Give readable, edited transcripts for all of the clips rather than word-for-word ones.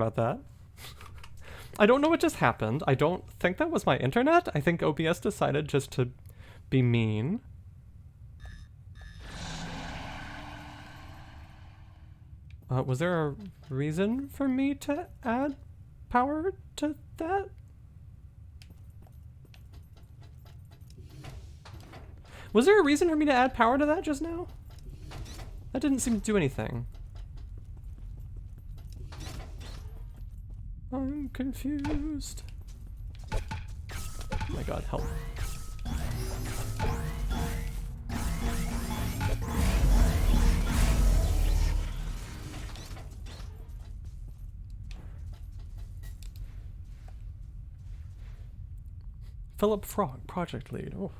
about that. I don't know what just happened. I don't think that was my internet. I think OBS decided just to be mean. Was there a reason for me to add power to that? Was there a reason for me to add power to that just now? That didn't seem to do anything. I'm confused. Oh my god, help. Philip Frog, project lead. Oh.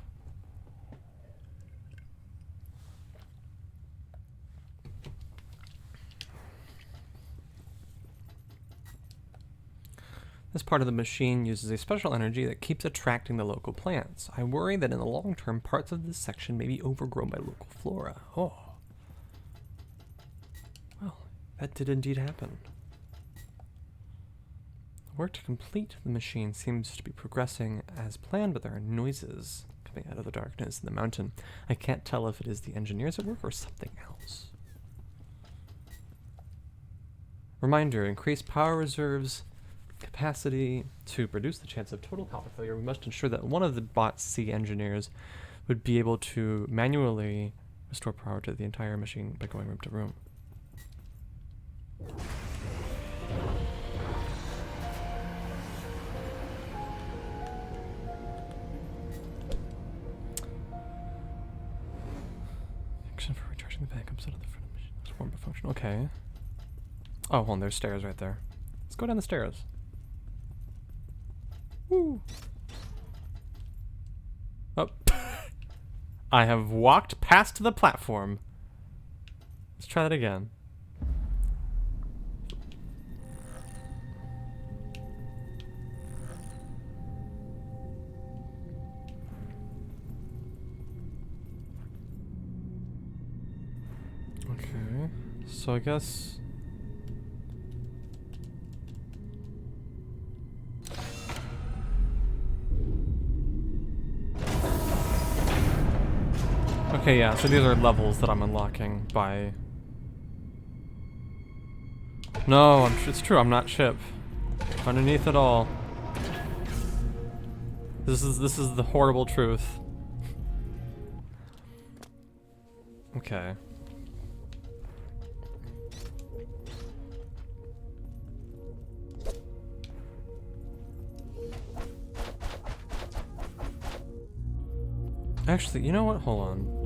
This part of the machine uses a special energy that keeps attracting the local plants. I worry that in the long term, parts of this section may be overgrown by local flora. Oh. Well, that did indeed happen. The work to complete the machine seems to be progressing as planned, but there are noises coming out of the darkness in the mountain. I can't tell if it is the engineers at work or something else. Reminder, increase power reserves capacity to reduce the chance of total power failure. We must ensure that one of the Bot C engineers would be able to manually restore power to the entire machine by going room to room. Action for recharging the backups out of the front of the machine. That's warm but function. Okay. Oh, hold on, there's stairs right there. Let's go down the stairs. Woo. Oh. I have walked past the platform. Let's try that again. Okay. So I guess... Okay, yeah, so these are levels that I'm unlocking by... No, it's true, I'm not Chip. Underneath it all. This is the horrible truth. Okay. Actually, you know what? Hold on.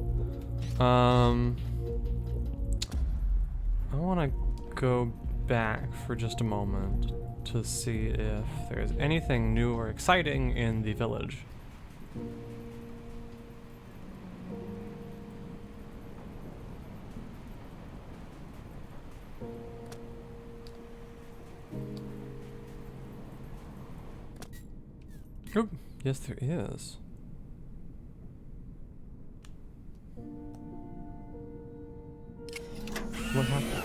I want to go back for just a moment to see if there's anything new or exciting in the village. Oop, yes there is. What happened?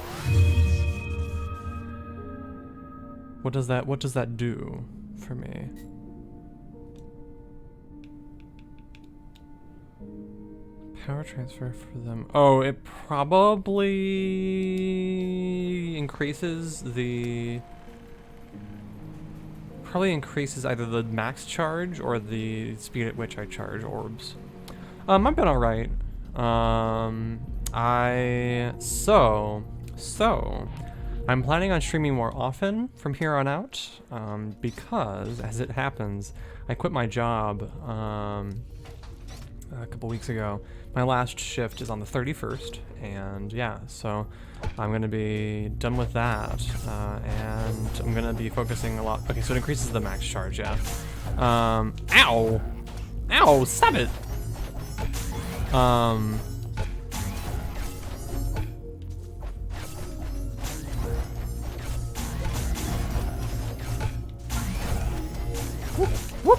What does that do for me? Power transfer for them. Oh, it probably increases either the max charge or the speed at which I charge orbs. I've been alright. So I'm planning on streaming more often from here on out, because, as it happens, I quit my job a couple weeks ago. My last shift is on the 31st, and yeah, so I'm gonna be done with that, and I'm gonna be focusing a lot. Okay, so it increases the max charge, yeah. Ow! Ow, stop it! Whoop,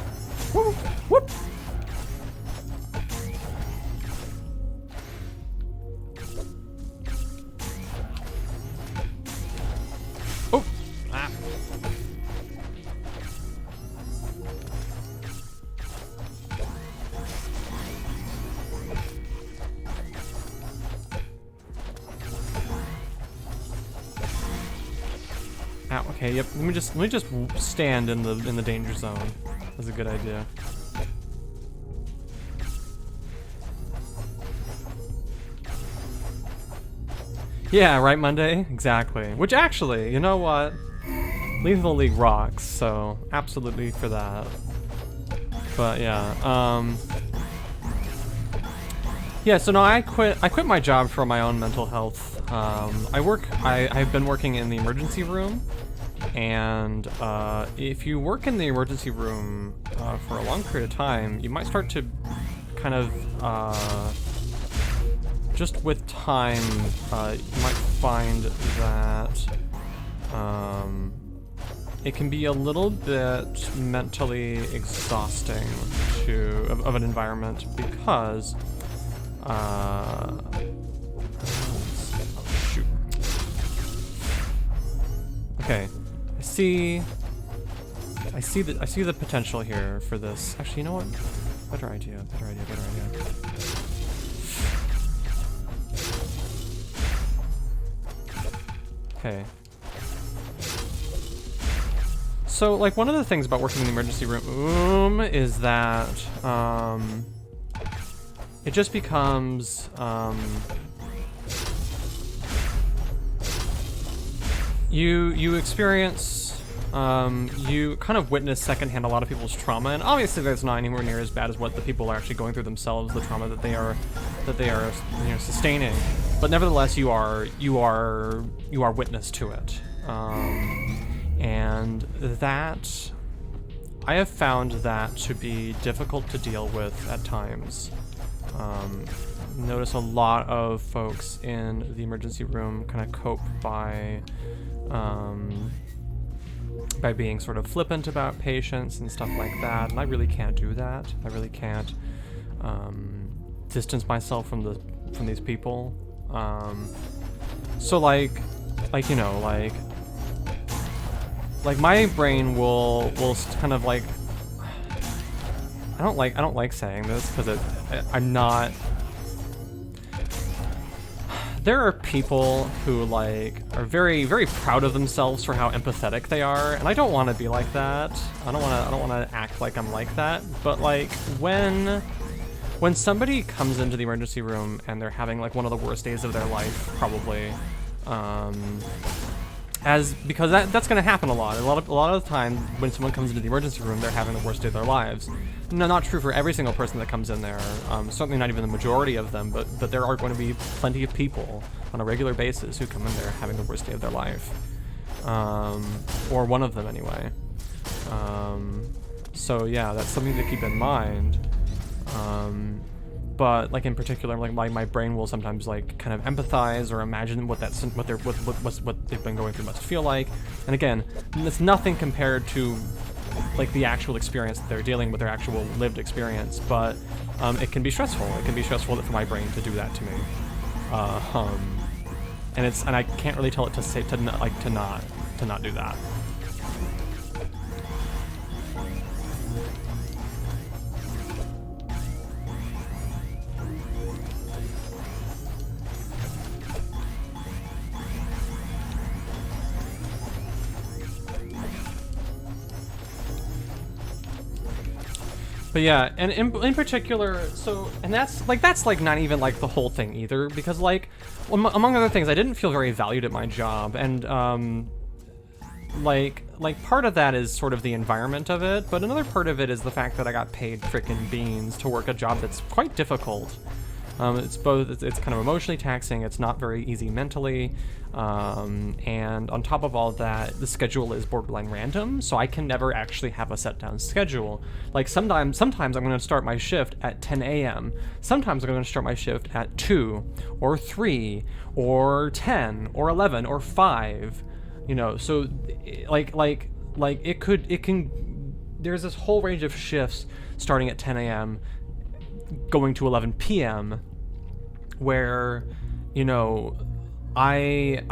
whoop, whoop. Oh, Ow, okay, yep. Let me just stand in the danger zone. That's a good idea. Yeah, right, Monday? Exactly. Which actually, you know what? Lethal League rocks, so absolutely for that. But yeah, yeah, so no, I quit my job for my own mental health. I've been working in the emergency room, and if you work in the emergency room for a long period of time, you might start to kind of, just with time, you might find that it can be a little bit mentally exhausting of an environment because oh, shoot. Okay, I see the potential here for this. Actually, you know what? Better idea. Okay. So, like, one of the things about working in the emergency room is that it just becomes you experience you kind of witness secondhand a lot of people's trauma, and obviously that's not anywhere near as bad as what the people are actually going through themselves, the trauma that they are sustaining. But nevertheless, you are witness to it, and that I have found that to be difficult to deal with at times. Notice a lot of folks in the emergency room kind of cope by being sort of flippant about patients and stuff like that, and I really can't do that. I really can't distance myself from these people. So like you know, like my brain will kind of like, I don't like saying this because I'm not. There are people who like are very, very proud of themselves for how empathetic they are, and I don't want to be like that. I don't want to act like I'm like that. But like when somebody comes into the emergency room and they're having like one of the worst days of their life, probably, because that's going to happen a lot. A lot of the time when someone comes into the emergency room, they're having the worst day of their lives. No, not true for every single person that comes in there. Certainly not even the majority of them, but there are going to be plenty of people on a regular basis who come in there having the worst day of their life, or one of them anyway. So yeah, that's something to keep in mind. But like in particular, like my brain will sometimes like kind of empathize or imagine what they've been going through must feel like. And again, it's nothing compared to like the actual experience that they're dealing with, their actual lived experience. But it can be stressful. It can be stressful for my brain to do that to me. And I can't really tell it to not do that. But yeah, and in particular, so, and that's not even like the whole thing either, because like, among other things, I didn't feel very valued at my job, and like part of that is sort of the environment of it, but another part of it is the fact that I got paid frickin' beans to work a job that's quite difficult. It's kind of emotionally taxing, it's not very easy mentally, and on top of all that, the schedule is borderline random, so I can never actually have a set down schedule. Like sometimes I'm going to start my shift at 10 a.m. Sometimes I'm going to start my shift at 2 or 3 or 10 or 11 or 5, you know, so like it can, there's this whole range of shifts starting at 10 a.m. going to 11 p.m. where, you know, I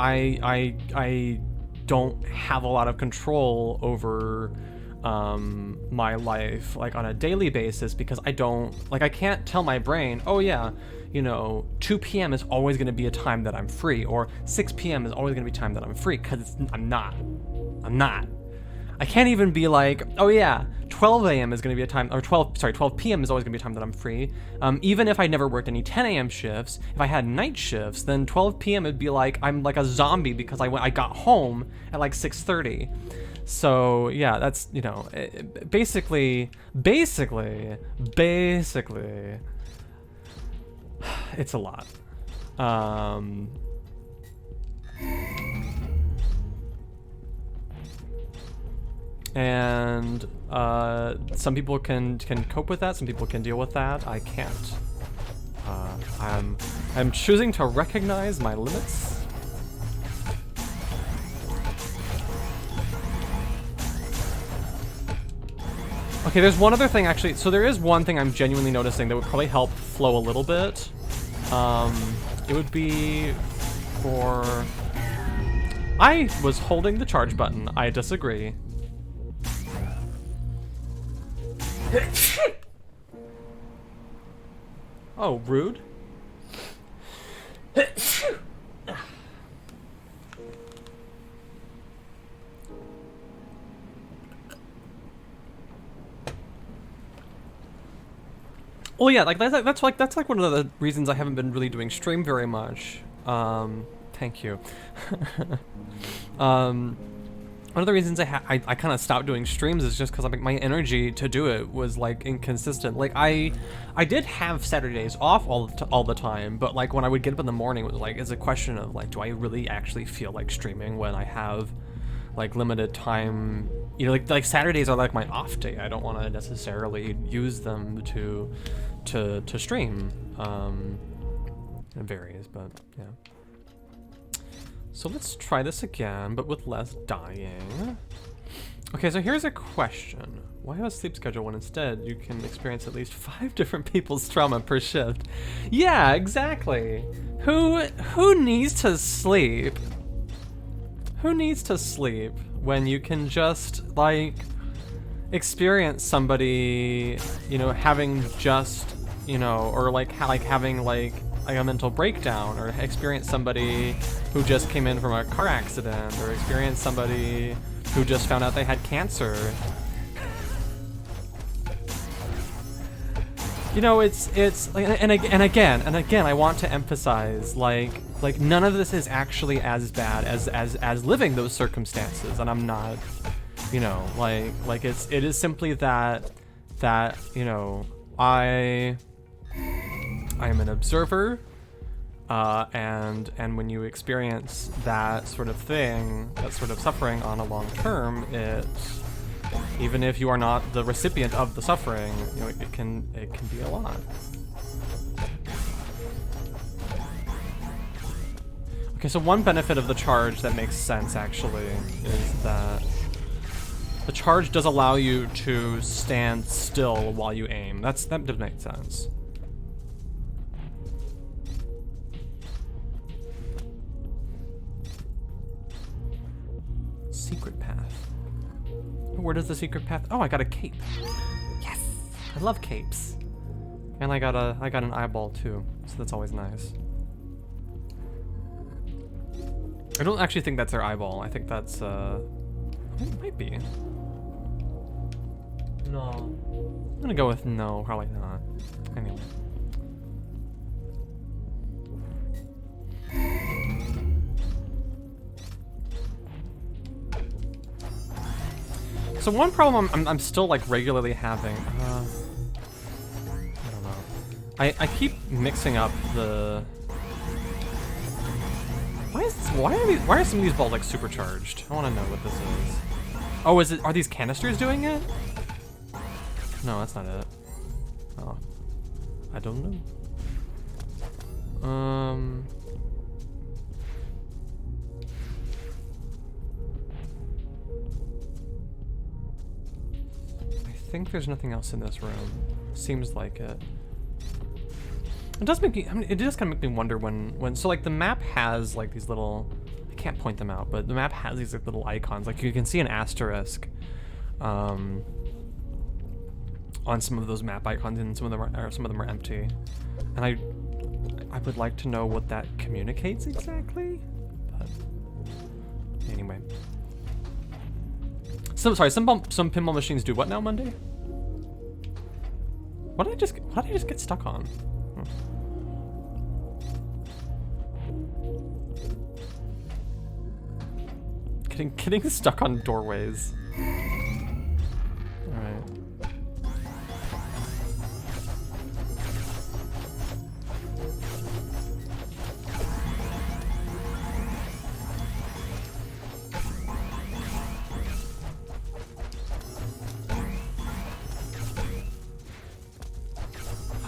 don't have a lot of control over my life like on a daily basis, because I can't tell my brain, oh yeah, you know, 2 p.m. is always going to be a time that I'm free, or 6 p.m. is always going to be time that I'm free, because I'm not. I'm not. I can't even be like, oh yeah, 12 a.m. is going to be a time, or 12 p.m. is always going to be a time that I'm free. Even if I never worked any 10 a.m. shifts, if I had night shifts, then 12 p.m. it'd be like I'm like a zombie because I got home at like 6:30. So yeah, that's, you know, basically, it's a lot. And some people can cope with that. Some people can deal with that. I can't. I'm choosing to recognize my limits. Okay, there's one other thing actually. So there is one thing I'm genuinely noticing that would probably help flow a little bit. It would be for... I was holding the charge button. I disagree. Oh, rude. Well, yeah, like that's like one of the reasons I haven't been really doing stream very much. Thank you. One of the reasons I kind of stopped doing streams is just because my energy to do it was like inconsistent. Like I did have Saturdays off all the time, but like when I would get up in the morning, it was like, it's a question of like, do I really actually feel like streaming when I have like limited time? You know, like Saturdays are like my off day. I don't want to necessarily use them to stream. It varies, but yeah. So let's try this again, but with less dying. Okay, so here's a question. Why have a sleep schedule when instead you can experience at least 5 different people's trauma per shift? Yeah, exactly. Who needs to sleep? Who needs to sleep when you can just, like, experience somebody, you know, having just, you know, or like having like a mental breakdown, or experience somebody who just came in from a car accident, or experience somebody who just found out they had cancer. You know, it's like, and again, I want to emphasize, like none of this is actually as bad as living those circumstances, and I'm not, you know, like it is simply that you know, I am an observer, and when you experience that sort of thing, that sort of suffering on a long term, it's, even if you are not the recipient of the suffering, you know, it can be a lot. Okay, so one benefit of the charge that makes sense actually is that the charge does allow you to stand still while you aim. That does make sense. Secret path. Where does the secret path? Oh, I got a cape. Yes, I love capes. And I got an eyeball too, so that's always nice. I don't actually think that's their eyeball. I think that's it might be. No. I'm gonna go with no, probably not. Anyway. So one problem I'm still like regularly having, I don't know. I keep mixing up the. Why are some of these balls like supercharged? I want to know what this is. Oh, are these canisters doing it? No, that's not it. Oh, I don't know. I think there's nothing else in this room. Seems like it. It does make me, I mean, it does kind of make me wonder when, so like the map has like these little, I can't point them out, but the map has these like little icons. Like you can see an asterisk on some of those map icons, and some of them are empty. And I would like to know what that communicates exactly, but anyway. Some pinball machines do what now, Monday? What did I just get stuck on? Getting stuck on doorways. Alright.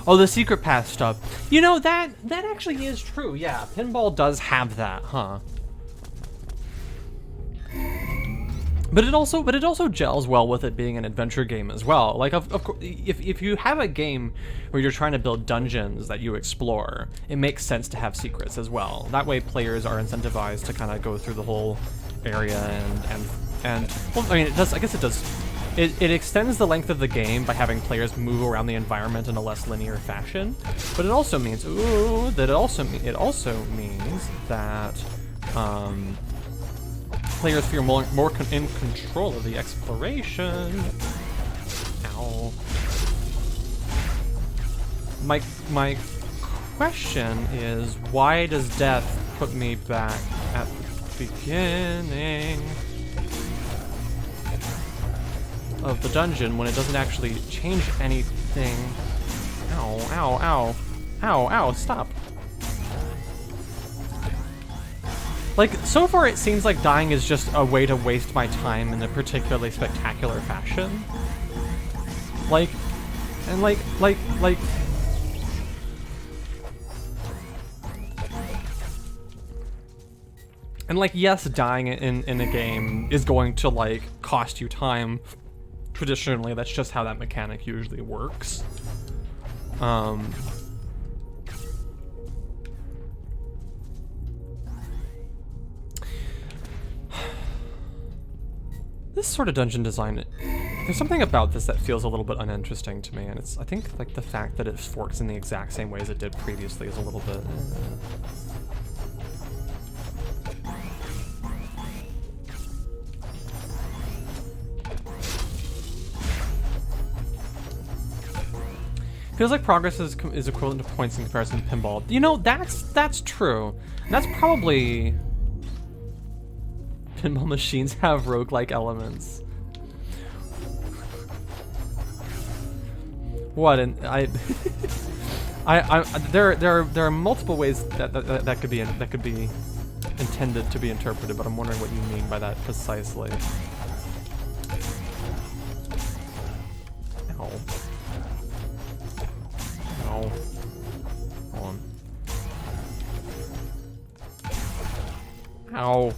Oh, the secret path stuff. You know, that actually is true. Yeah, pinball does have that, huh? But it also gels well with it being an adventure game as well. Like, of course, if you have a game where you're trying to build dungeons that you explore, it makes sense to have secrets as well. That way, players are incentivized to kind of go through the whole area and well, I mean, it does. I guess it does. It extends the length of the game by having players move around the environment in a less linear fashion. But it also means it also means that players feel more in control of the exploration. Ow. My question is, why does death put me back at the beginning of the dungeon when it doesn't actually change anything? Ow, ow, ow. Ow, ow, stop. Like, so far it seems like dying is just a way to waste my time in a particularly spectacular fashion. Like, and like... And like, yes, dying in a game is going to, like, cost you time. Traditionally, that's just how that mechanic usually works. This sort of dungeon design, there's something about this that feels a little bit uninteresting to me, and I think like the fact that it forks in the exact same way as it did previously is a little bit... Feels like progress is equivalent to points in comparison to pinball. You know, that's true. And that's probably... Pinball machines have roguelike elements. What? And there are multiple ways that could be intended to be interpreted, but I'm wondering what you mean by that precisely. Ow. Ow. Hold on. Ow.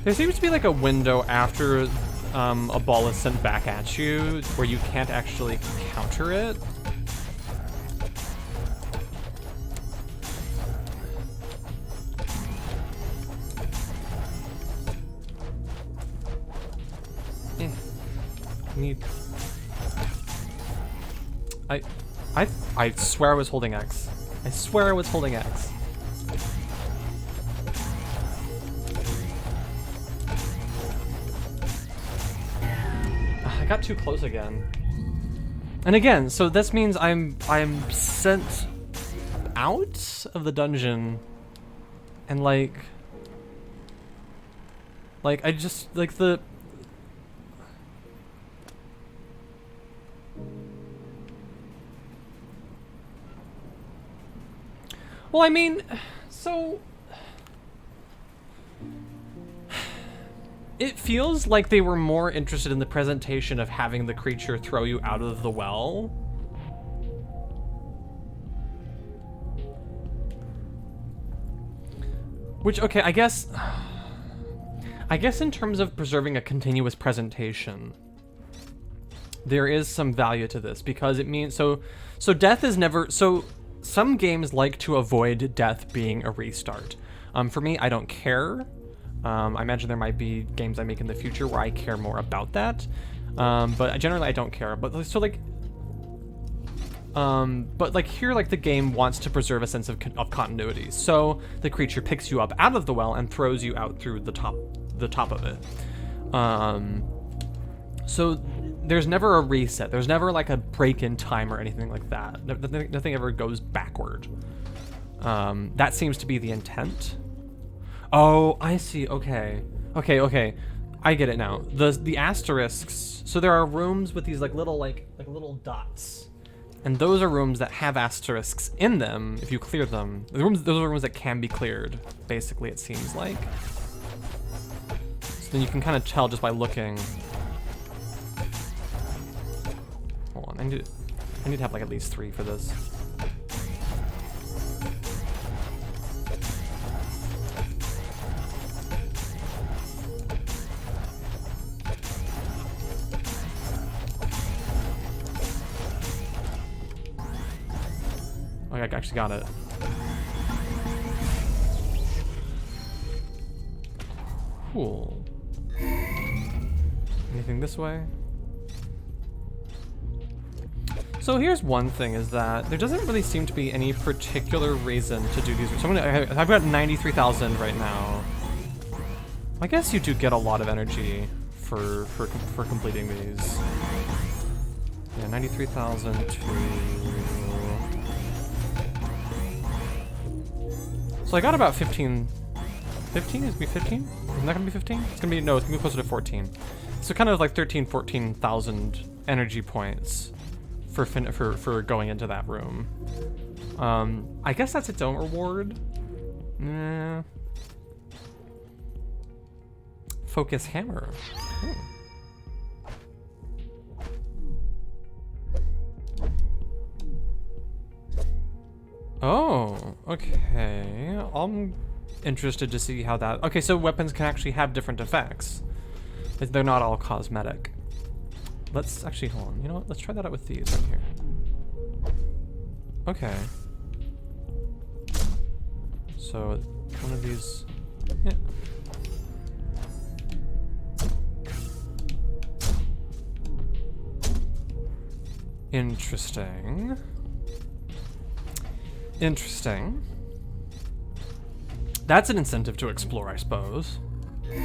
There seems to be like a window after a ball is sent back at you where you can't actually counter it. I swear I was holding X. I swear I was holding X. I got too close again. And again, so this means I'm sent out of the dungeon, and like I just like the. Well, I mean, so it feels like they were more interested in the presentation of having the creature throw you out of the well. Which, okay, I guess in terms of preserving a continuous presentation, there is some value to this, because it means, so death is never, so some games like to avoid death being a restart. For me, I don't care. I imagine there might be games I make in the future where I care more about that. But generally I don't care. But so like, here, like the game wants to preserve a sense of continuity. So the creature picks you up out of the well and throws you out through the top of it. So there's never a reset. There's never like a break in time or anything like that. Nothing ever goes backward. That seems to be the intent. Oh, I see. Okay. I get it now. The asterisks. So there are rooms with these like little dots, and those are rooms that have asterisks in them. If you clear them, those are rooms that can be cleared. Basically, it seems like. So then you can kind of tell just by looking. Hold on, I need to have like at least 3 for this. I actually got it. Cool. Anything this way? So here's one thing, is that there doesn't really seem to be any particular reason to do these. So I've got 93,000 right now. I guess you do get a lot of energy for completing these. Yeah, 93,000 to... So I got about 15. 15? Is it gonna be 15? Isn't that gonna be 15? It's gonna be, no, it's gonna be closer to 14. So kind of like 14,000 energy points for going into that room. I guess that's its own reward. Nah. Focus hammer. Oh, okay. I'm interested to see how that... Okay, so weapons can actually have different effects. They're not all cosmetic. Let's actually, hold on. You know what? Let's try that out with these right here. Okay. So, one of these... Yeah. Interesting. Interesting. That's an incentive to explore, I suppose. Okay.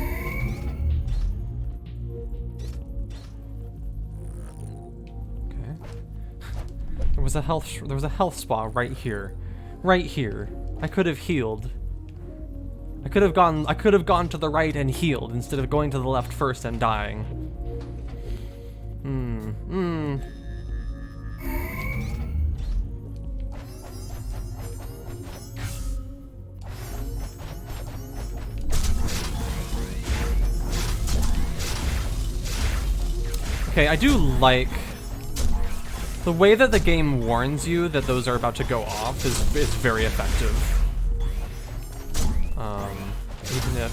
There was a health spa right here. Right here. I could have healed. I could have gone to the right and healed instead of going to the left first and dying. Okay, I do like the way that the game warns you that those are about to go off is very effective. Even if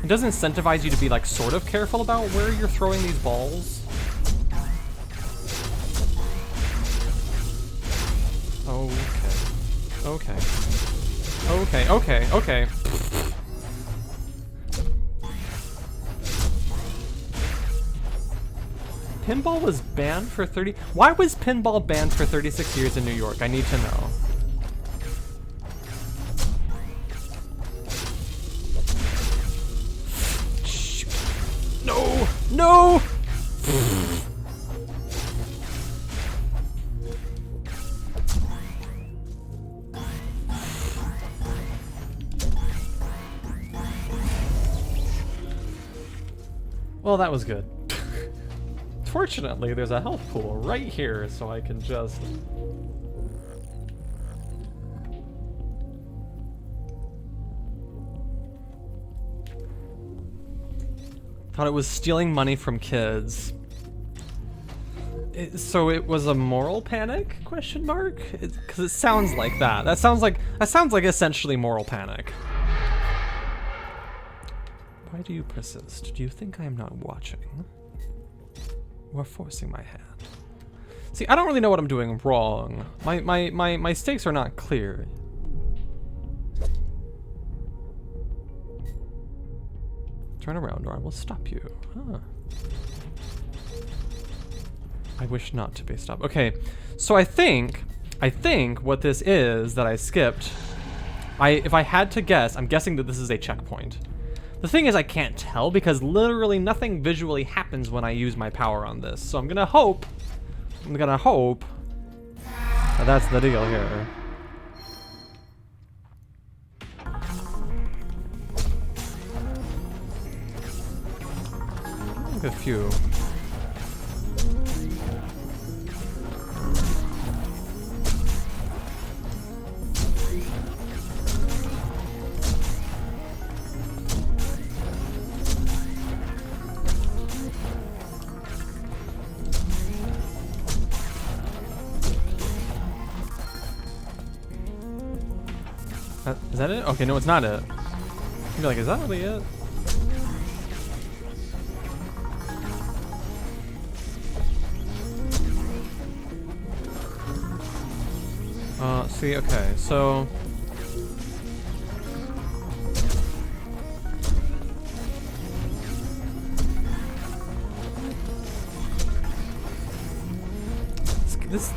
it does incentivize you to be like sort of careful about where you're throwing these balls. Okay. Pinball was banned for 30... Why was pinball banned for 36 years in New York? I need to know. Shoot. No! No! Well, that was good. Fortunately, there's a health pool right here, so I can just... Thought it was stealing money from kids. So it was a moral panic? Question mark? Because it sounds like that. That sounds like essentially moral panic. Why do you persist? Do you think I am not watching? Or forcing my hand? See, I don't really know what I'm doing wrong. My stakes are not clear. Turn around or I will stop you. Huh. I wish not to be stopped. Okay, so I think what this is that I skipped, if I had to guess, I'm guessing that this is a checkpoint. The thing is I can't tell because literally nothing visually happens when I use my power on this. So I'm gonna hope that that's the deal here. A few. Is that it? Okay, no, it's not it. I'd be like, is that really it? See, okay, so...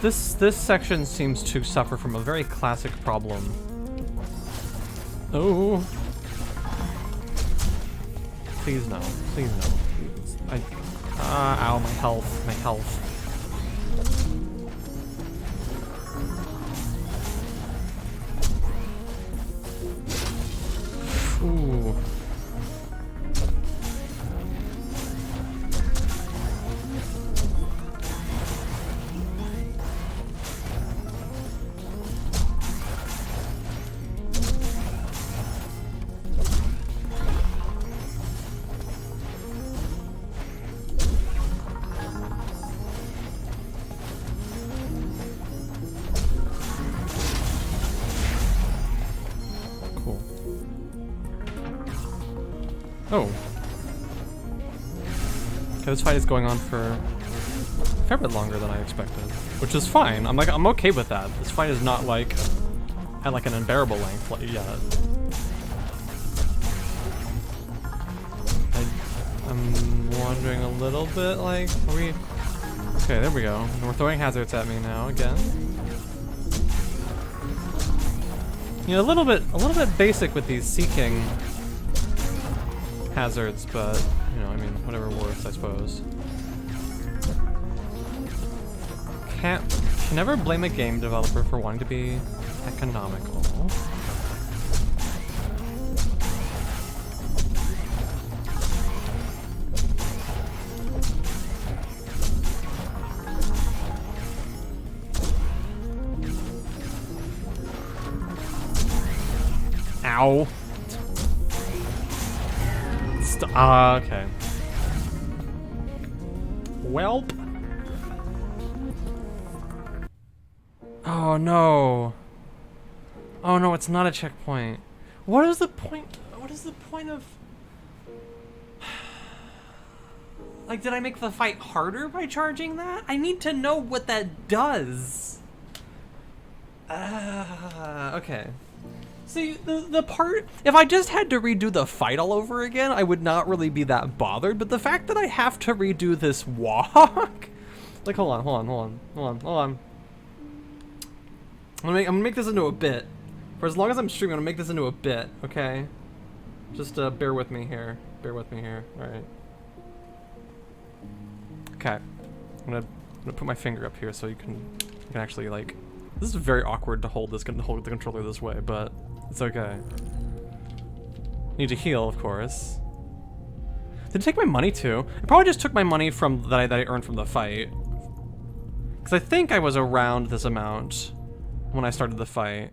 This section seems to suffer from a very classic problem. Oh. Please no. Please no. Please. Ow, my health. My health. Ooh. Oh. Okay, this fight is going on for a fair bit longer than I expected, which is fine. I'm okay with that. This fight is not like at like an unbearable length yet. I'm wondering a little bit like, are we? Okay, there we go. And we're throwing hazards at me now again. You know, a little bit basic with these seeking hazards, but you know, I mean, whatever works, I suppose. Can never blame a game developer for wanting to be economical. Ow. Okay. Welp. Oh no. Oh no, it's not a checkpoint. What is the point? What is the point of... Like, did I make the fight harder by charging that? I need to know what that does. Okay. See, the part, if I just had to redo the fight all over again, I would not really be that bothered, but the fact that I have to redo this walk, like, hold on. I'm gonna make this into a bit. For as long as I'm streaming, I'm gonna make this into a bit, okay? Just bear with me here. Alright. Okay. I'm gonna put my finger up here so you can actually, like, this is very awkward to hold the controller this way, but it's okay. Need to heal, of course. Did it take my money too? It probably just took my money from that I earned from the fight. Because I think I was around this amount when I started the fight.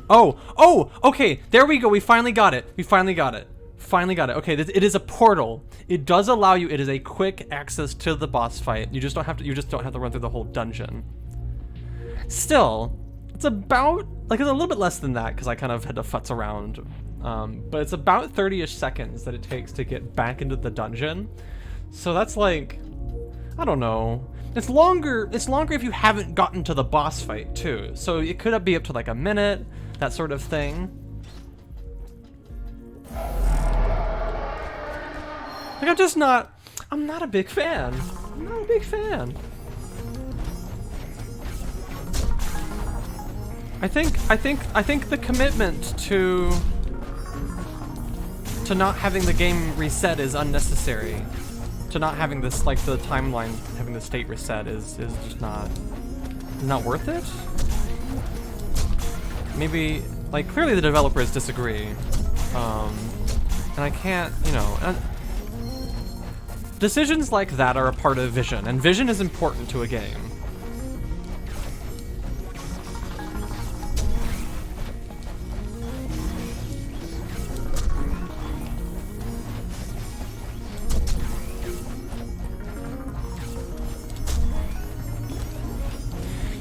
Oh, okay, there we go, we finally got it. Okay, it is a portal. It does allow you, it is a quick access to the boss fight. You just don't have to run through the whole dungeon. Still, it's about, like, it's a little bit less than that because I kind of had to futz around. But it's about 30-ish seconds that it takes to get back into the dungeon. So that's like, I don't know. It's longer if you haven't gotten to the boss fight too. So it could be up to like a minute. that sort of thing. Like, I'm not a big fan. I'm not a big fan. I think the commitment to not having the game reset is unnecessary. To not having this, like, the timeline, having the state reset is just not worth it. Maybe, like, clearly the developers disagree. And I can't, you know, decisions like that are a part of vision, and vision is important to a game.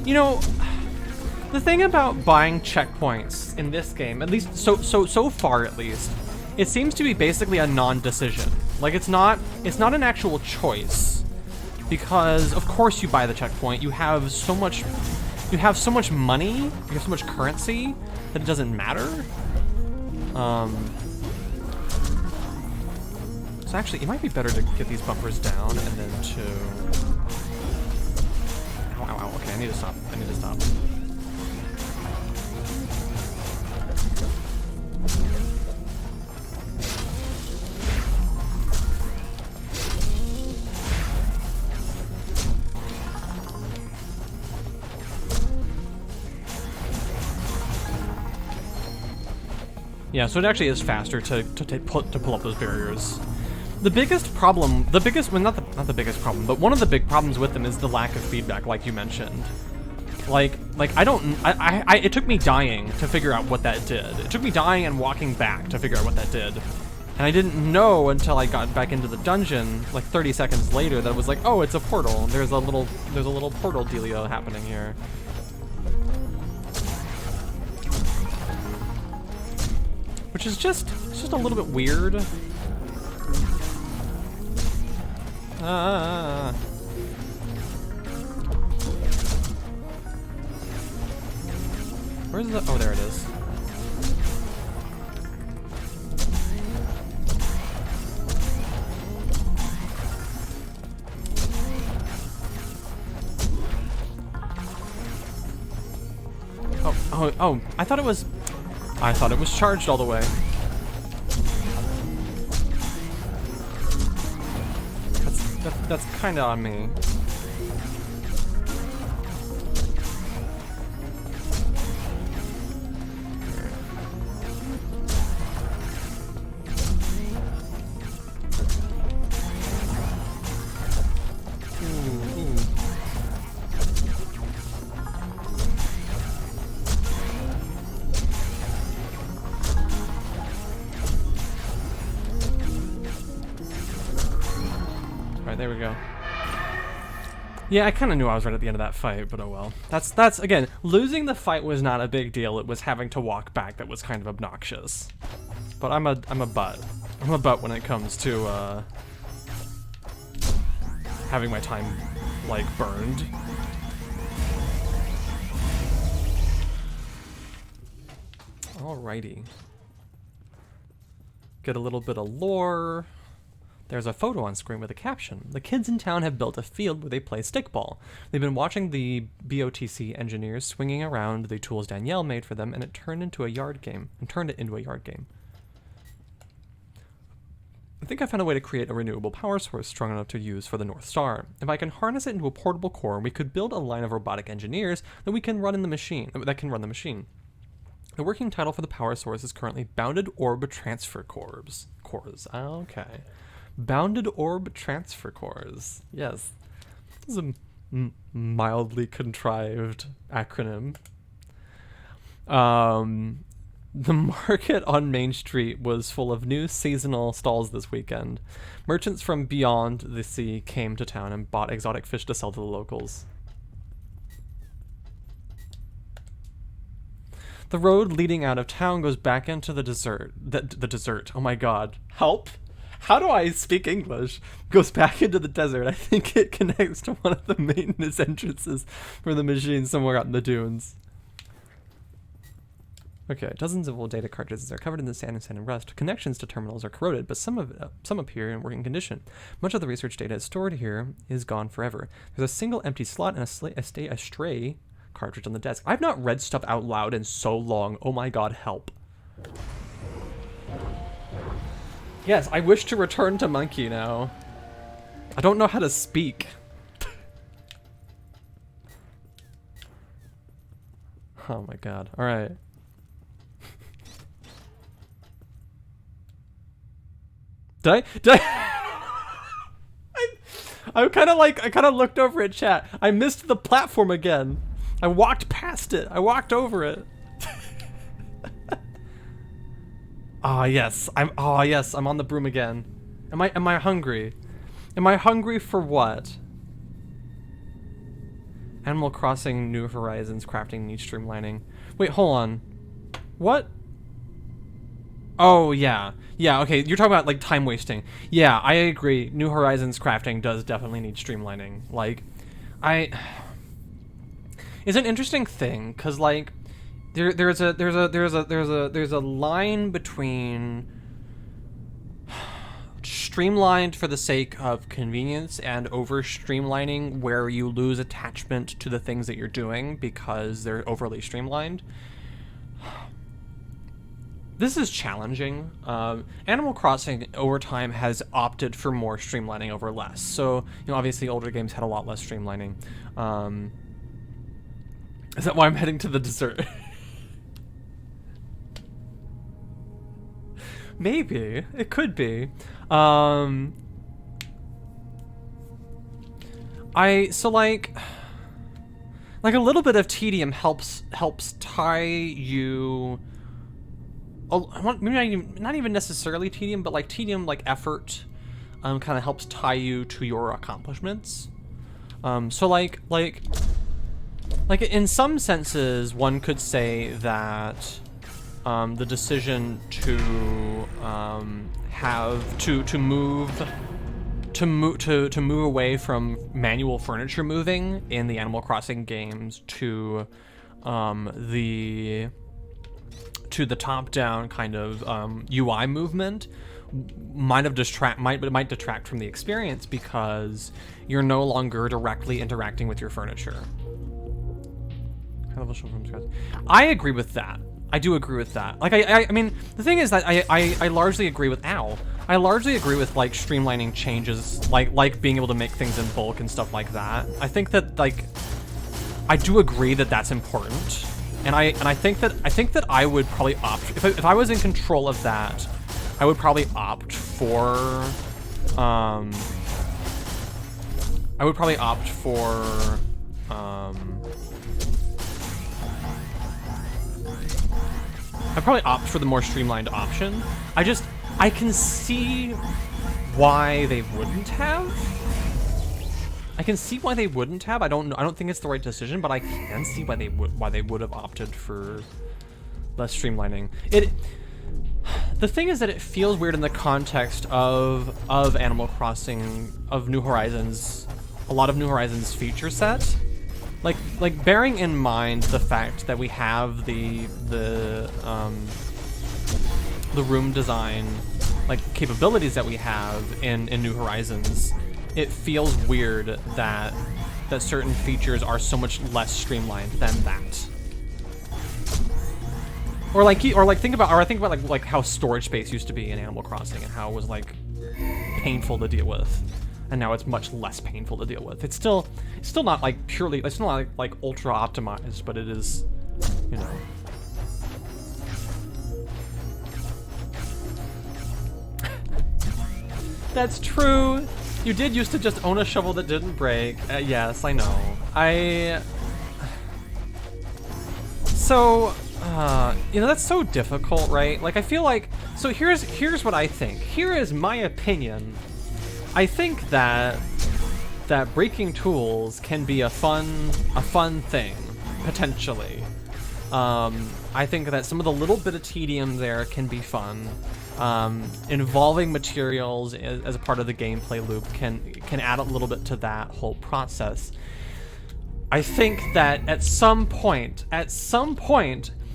You know, the thing about buying checkpoints in this game, at least so far at least, it seems to be basically a non-decision. Like, it's not an actual choice, because of course you buy the checkpoint. You have so much money, you have so much currency that it doesn't matter. So actually, it might be better to get these bumpers down and then to. Ow, okay, I need to stop. Yeah, so it actually is faster to pull up those barriers. The biggest problem, well, not the biggest problem, but one of the big problems with them is the lack of feedback, like you mentioned. Like it took me dying to figure out what that did. It took me dying and walking back to figure out what that did. And I didn't know until I got back into the dungeon, like 30 seconds later, that it was like, oh, it's a portal. There's a little portal dealio happening here. Which is just a little bit weird. Where's the? Oh, there it is. Oh! I thought it was charged all the way. That's kind of on me. There we go. Yeah, I kind of knew I was right at the end of that fight, but oh well. That's again, losing the fight was not a big deal. It was having to walk back that was kind of obnoxious. But I'm a butt. I'm a butt when it comes to having my time like burned. Alrighty. Get a little bit of lore. There's a photo on screen with a caption. The kids in town have built a field where they play stickball. They've been watching the BOTC engineers swinging around the tools Danielle made for them, and it turned it into a yard game. I think I found a way to create a renewable power source strong enough to use for the North Star. If I can harness it into a portable core, we could build a line of robotic engineers that can run the machine. The working title for the power source is currently Bounded Orb Transfer Cores. Okay. Bounded Orb Transfer Cores. Yes. This is a mildly contrived acronym. The market on Main Street was full of new seasonal stalls this weekend. Merchants from beyond the sea came to town and bought exotic fish to sell to the locals. The road leading out of town goes back into the desert. The desert. Oh my god. Help! How do I speak English? Goes back into the desert. I think it connects to one of the maintenance entrances for the machine somewhere out in the dunes. Okay, dozens of old data cartridges are covered in the sand and rust. Connections to terminals are corroded, but some appear in working condition. Much of the research data stored here is gone forever. There's a single empty slot and a stray cartridge on the desk. I've not read stuff out loud in so long. Oh my god, help. Yes, I wish to return to Monkey now. I don't know how to speak. Oh my god. Alright. Did I I kind of looked over at chat. I missed the platform again. I walked past it. I walked over it. Ah, yes. I'm on the broom again. Am I hungry? Am I hungry for what? Animal Crossing New Horizons crafting needs streamlining. Wait, hold on. What? Oh, yeah. Yeah, okay, you're talking about, like, time wasting. Yeah, I agree. New Horizons crafting does definitely need streamlining. Like, it's an interesting thing, because, like, there's a line between streamlined for the sake of convenience and over streamlining where you lose attachment to the things that you're doing because they're overly streamlined. This is challenging. Animal Crossing over time has opted for more streamlining over less. So, you know, obviously older games had a lot less streamlining. Is that why I'm heading to the dessert? Maybe. It could be. So like a little bit of tedium helps tie you. Maybe not even necessarily tedium, but like tedium, like effort, kind of helps tie you to your accomplishments. So like in some senses, one could say that the decision to move away from manual furniture moving in the Animal Crossing games to the top-down kind of UI movement might detract from the experience because you're no longer directly interacting with your furniture. I agree with that. I do agree with that. Like, I mean, the thing is that I largely agree with Al. I largely agree with, like, streamlining changes, like being able to make things in bulk and stuff like that. I think that, like, I do agree that that's important. And I think that I would probably opt, if I was in control of that, I would probably opt for, I'd probably opt for the more streamlined option. I can see why they wouldn't have. I can see why they wouldn't have. I don't think it's the right decision, but I can see why they would have opted for less streamlining. The thing is that it feels weird in the context of Animal Crossing, of New Horizons, a lot of New Horizons feature set. Like bearing in mind the fact that we have the room design, like, capabilities that we have in New Horizons, it feels weird that certain features are so much less streamlined than that. Or think about like how storage space used to be in Animal Crossing and how it was, like, painful to deal with. And now it's much less painful to deal with. It's still not, like, purely, it's not like ultra optimized, but it is, you know. That's true. You did used to just own a shovel that didn't break. Yes, I know. So, you know, that's so difficult, right? Like, I feel like, so here's what I think. Here is my opinion. I think that breaking tools can be a fun thing, potentially. I think that some of the little bit of tedium there can be fun. Involving materials as a part of the gameplay loop can add a little bit to that whole process. I think that at some point,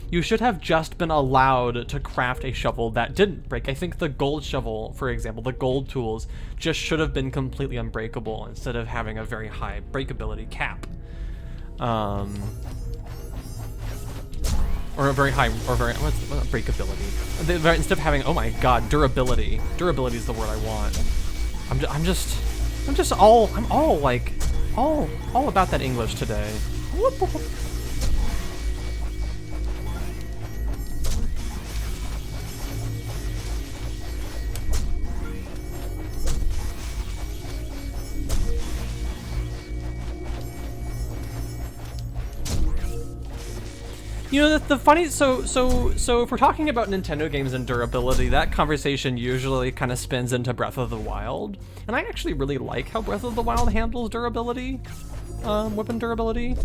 You should have just been allowed to craft a shovel that didn't break. I think the gold shovel, for example, the gold tools, just should have been completely unbreakable instead of having a very high breakability cap. Or a very high, or very, what's breakability? Instead of having, oh my god, durability. Durability is the word I want. I'm all about that English today. You know, the funny, so if we're talking about Nintendo games and durability, that conversation usually kind of spins into Breath of the Wild. And I actually really like how Breath of the Wild handles durability, weapon durability.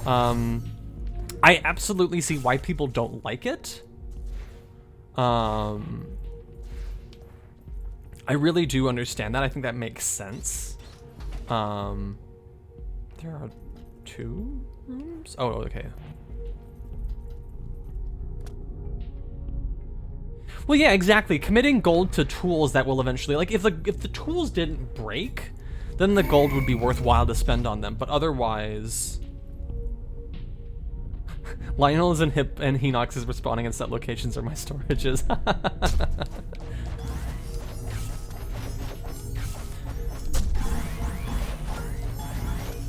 I absolutely see why people don't like it. I really do understand that. I think that makes sense. There are 2 rooms? Oh, okay. Well, yeah, exactly. Committing gold to tools that will eventually, like, if the tools didn't break, then the gold would be worthwhile to spend on them. But otherwise, Lionel is in Hip and Hinox is respawning in set locations are my storages.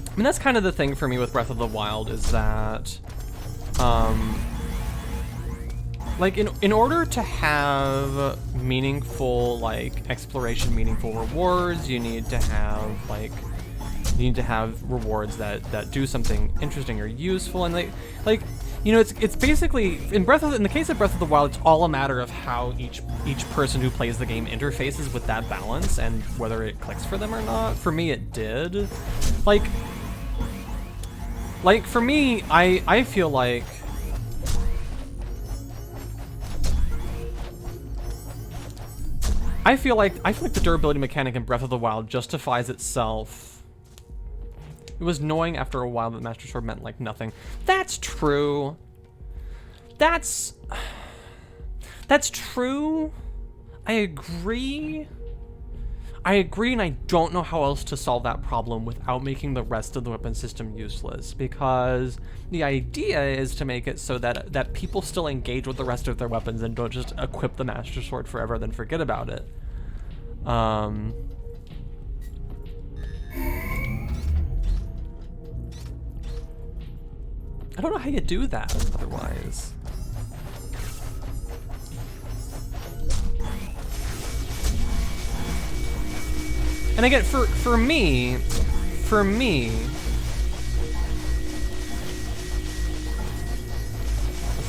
I mean, that's kind of the thing for me with Breath of the Wild is that, like, in order to have meaningful, like, exploration, meaningful rewards, you need to have, like, rewards that do something interesting or useful, and like, you know, it's basically, in the case of Breath of the Wild, it's all a matter of how each person who plays the game interfaces with that balance and whether it clicks for them or not. For me, it did. Like for me, I feel like the durability mechanic in Breath of the Wild justifies itself. It was annoying after a while that Master Sword meant like nothing. That's true. That's true. I agree, and I don't know how else to solve that problem without making the rest of the weapon system useless, because the idea is to make it so that people still engage with the rest of their weapons and don't just equip the Master Sword forever then forget about it. I don't know how you do that otherwise. And again, for me,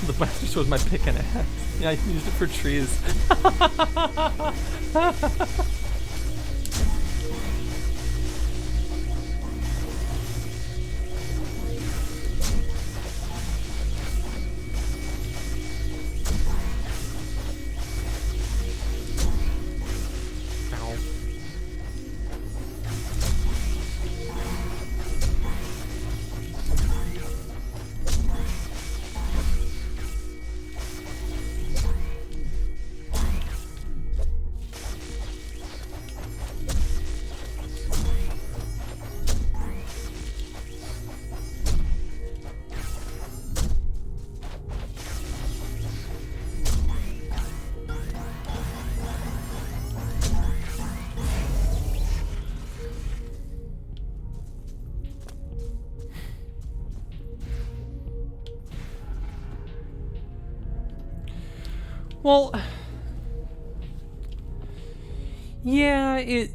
the Master Sword was my pick and axe. Yeah, I used it for trees. Well, yeah, you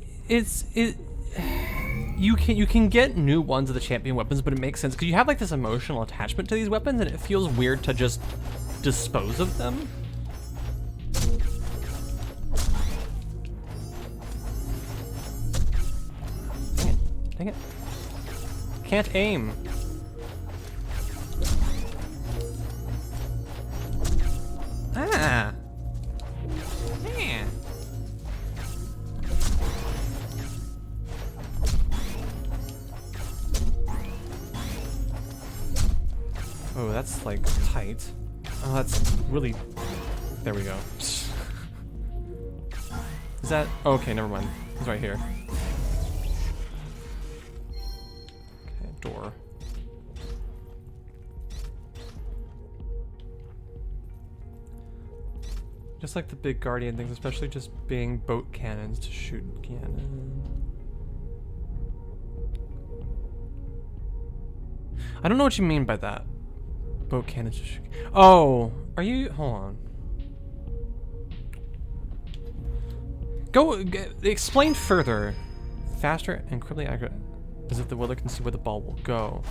can get new ones of the champion weapons, but it makes sense because you have like this emotional attachment to these weapons, and it feels weird to just dispose of them. Dang it. Can't aim. Ah. Man. Oh, that's like tight. Oh, that's really... There we go. Is that... Oh, okay, never mind. It's right here. Okay, door. Just like the big guardian things, especially just being boat cannons to shoot cannon. I don't know what you mean by that. Boat cannons to shoot. Oh, are you? Hold on. Explain further. Faster and incredibly accurate, as if the wielder can see where the ball will go.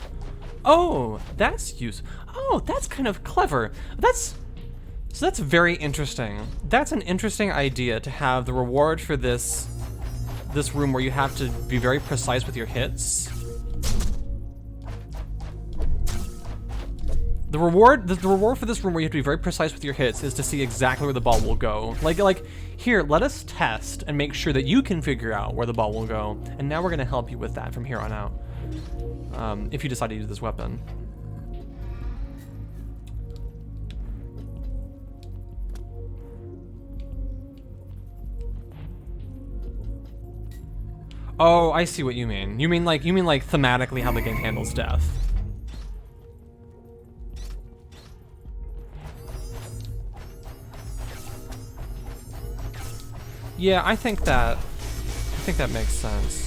Oh, that's useful. Oh, that's kind of clever. So that's very interesting. That's an interesting idea to have the reward for this room where you have to be very precise with your hits. The reward for this room where you have to be very precise with your hits is to see exactly where the ball will go. Like here, let us test and make sure that you can figure out where the ball will go. And now we're gonna help you with that from here on out. If you decide to use this weapon. Oh, I see what you mean. You mean like thematically how the game handles death. Yeah, I think that makes sense.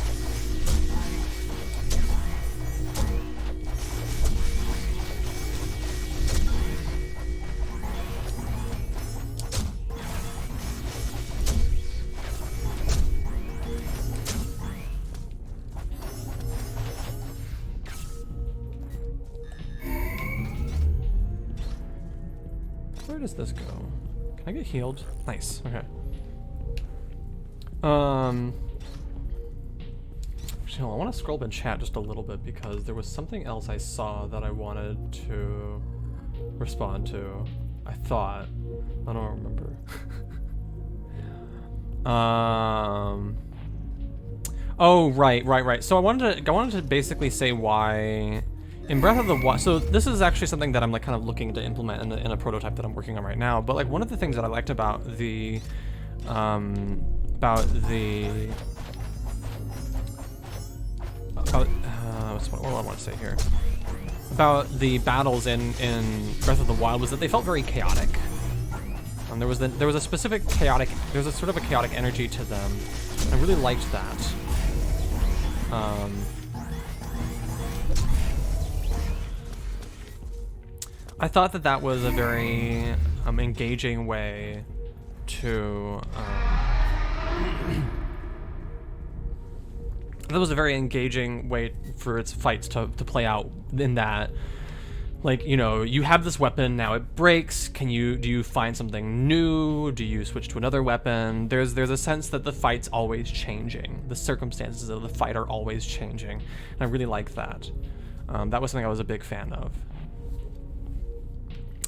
Where does this go? Can I get healed? Nice, okay. Actually, hold on, I want to scroll up in chat just a little bit because there was something else I saw that I wanted to respond to. I thought. I don't remember. Oh, right. So I wanted to basically say why in Breath of the Wild. So this is actually something that I'm like kind of looking to implement in a prototype that I'm working on right now. But like one of the things that I liked about the what do I want to say here? About the battles in Breath of the Wild was that they felt very chaotic. There was a specific chaotic, there was a sort of a chaotic energy to them. I really liked that. I thought that was a very engaging way to that was a very engaging way for its fights to play out, in that, like, you know, you have this weapon, now it breaks, do you find something new? Do you switch to another weapon? There's a sense that the fight's always changing. The circumstances of the fight are always changing. And I really like that. That was something I was a big fan of.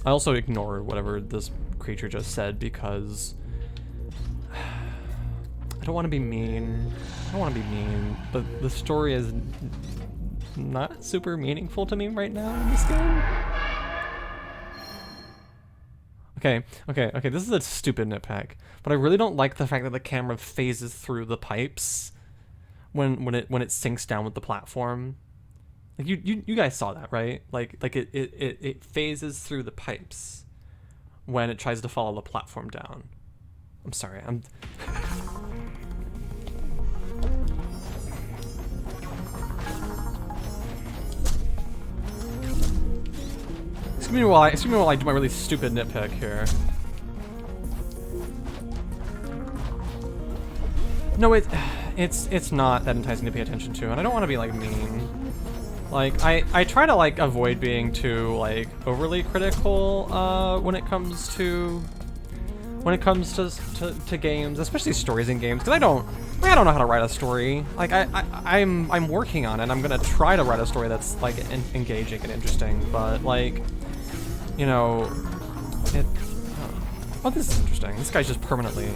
I also ignored whatever this creature just said because I don't want to be mean. But the story is not super meaningful to me right now in this game. Okay, this is a stupid nitpick, but I really don't like the fact that the camera phases through the pipes when it sinks down with the platform. Like you guys saw that, right? Like it phases through the pipes when it tries to follow the platform down. I'm sorry, Excuse me while I do my really stupid nitpick here. No, it's not that enticing to pay attention to, and I don't want to be like mean. Like I try to like avoid being too like overly critical when it comes to games, especially stories in games, because I don't know how to write a story. Like I'm working on it. I'm gonna try to write a story that's like engaging and interesting, but like, you know, oh, this is interesting. This guy's just permanently.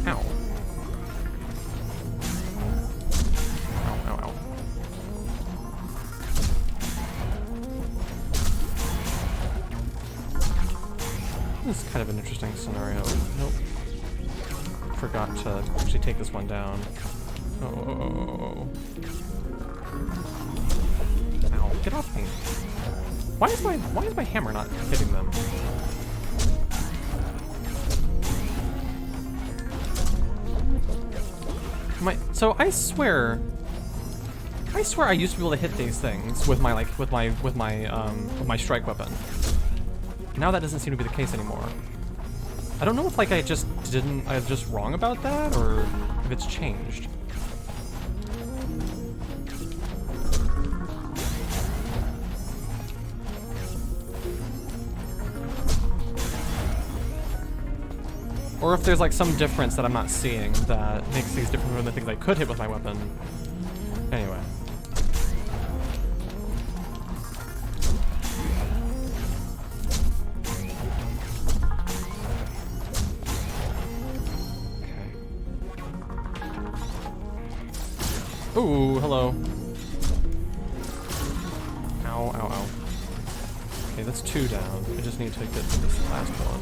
Ow. Ow. is kind of an interesting scenario. Nope. Forgot to actually take this one down. Oh. Ow, get off me. Why is my hammer not hitting them? So I swear I used to be able to hit these things with my strike weapon. Now that doesn't seem to be the case anymore. I don't know if like I was just wrong about that or if it's changed. Or if there's like some difference that I'm not seeing that makes these different from the things I could hit with my weapon. Anyway. Okay. Ooh, hello. Ow, ow, ow. Okay, that's 2 down. I just need to get to this last one.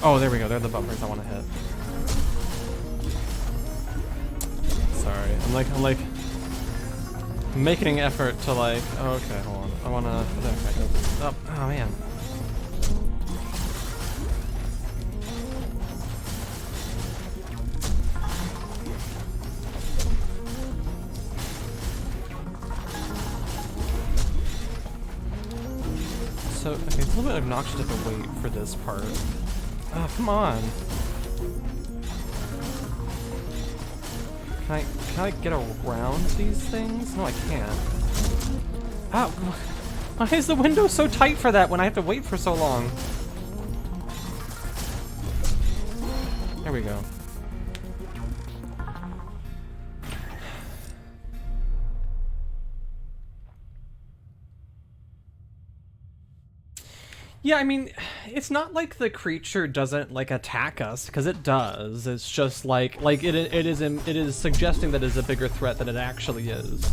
Oh, there we go. They're the bumpers I want to hit. Sorry, I'm like making an effort to like. Oh, okay, hold on. I wanna. Okay, oh man. So okay, it's a little bit obnoxious to have to wait for this part. Oh, come on. Can I get around these things? No, I can't. Oh, why is the window so tight for that when I have to wait for so long? There we go. Yeah, I mean, it's not like the creature doesn't like attack us, because it does. It's just like it is suggesting that it's a bigger threat than it actually is.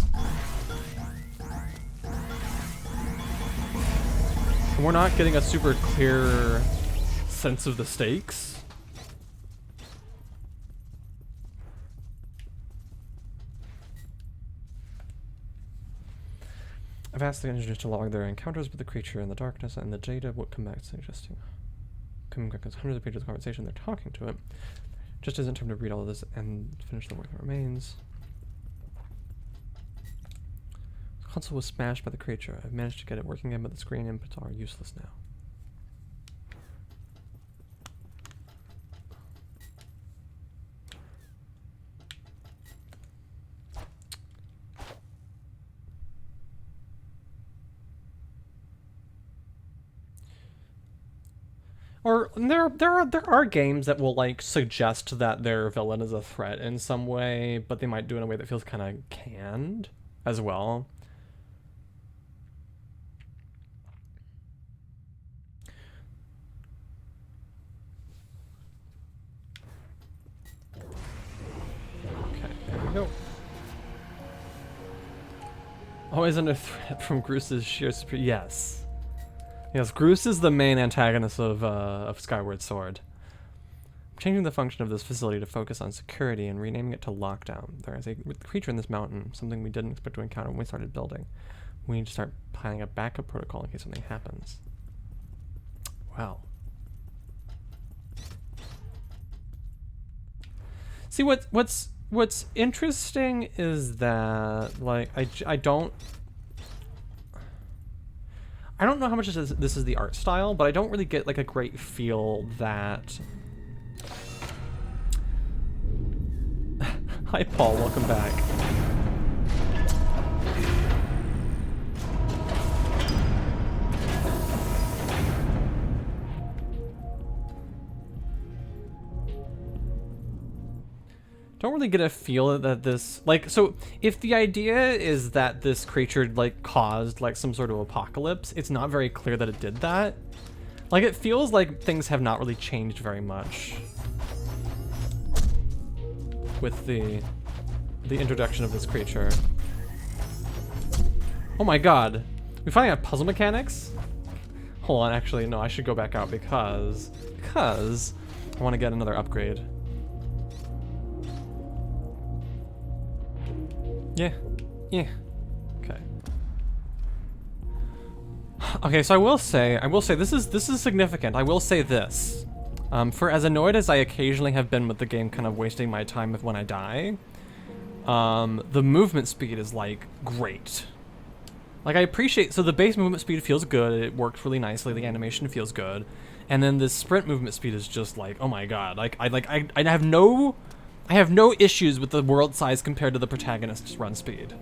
And we're not getting a super clear sense of the stakes. I've asked the engineers to log their encounters with the creature in the darkness, and the data would come back suggesting because hundreds of pages of conversation. They're talking to it. Just isn't time to read all of this and finish the work that remains. The console was smashed by the creature. I've managed to get it working again, but the screen inputs are useless now. Or there are games that will like suggest that their villain is a threat in some way, but they might do it in a way that feels kind of canned as well. Okay, there we go. Always under threat from Groos's sheer superiority. Yes. Yes, Groos is the main antagonist of Skyward Sword. I'm changing the function of this facility to focus on security and renaming it to Lockdown. There is a creature in this mountain, something we didn't expect to encounter when we started building. We need to start planning a backup protocol in case something happens. Wow. See, what's interesting is that like I don't know how much this is the art style, but I don't really get like a great feel that... Hi Paul, welcome back. don't really get a feel that this, like, so if the idea is that this creature like caused like some sort of apocalypse, it's not very clear that it did that. Like, it feels like things have not really changed very much with the introduction of this creature. Oh my god, we finally have puzzle mechanics? Hold on, actually, no, I should go back out because I want to get another upgrade. Yeah. Okay. Okay, so I will say this is significant. I will say this. For as annoyed as I occasionally have been with the game kind of wasting my time when I die, the movement speed is like great. Like, I appreciate, so the base movement speed feels good, it worked really nicely, the animation feels good, and then the sprint movement speed is just like, oh my god, like I have no issues with the world size compared to the protagonist's run speed.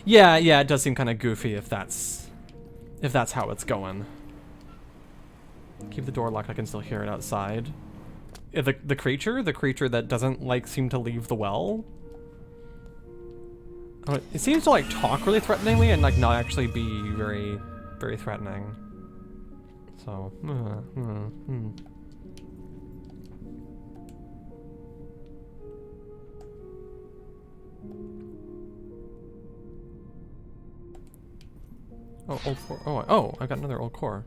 Yeah, it does seem kind of goofy if that's how it's going. Keep the door locked, I can still hear it outside. The creature that doesn't like seem to leave the well. Oh, it seems to like talk really threateningly and like not actually be very, very threatening. So, Oh, old core. Oh, I got another old core.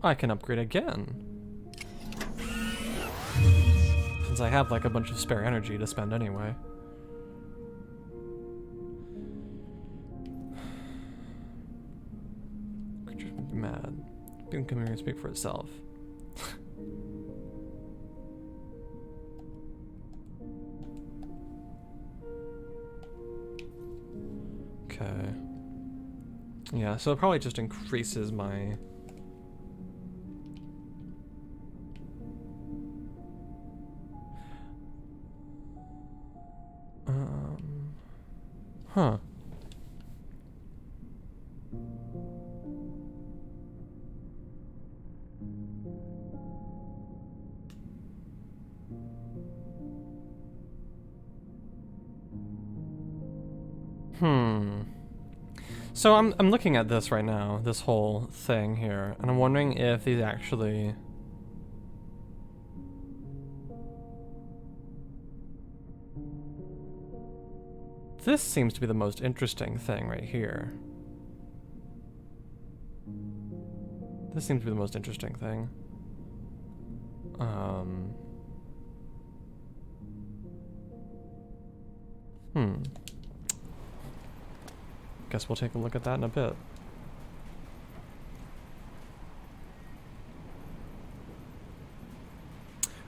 I can upgrade again. Since I have like a bunch of spare energy to spend anyway. Creatures would be mad. Being come here and speak for itself. Okay. Yeah, so it probably just increases my... Huh. So I'm looking at this right now, this whole thing here, and I'm wondering if these actually... This seems to be the most interesting thing right here. This seems to be the most interesting thing. Guess we'll take a look at that in a bit.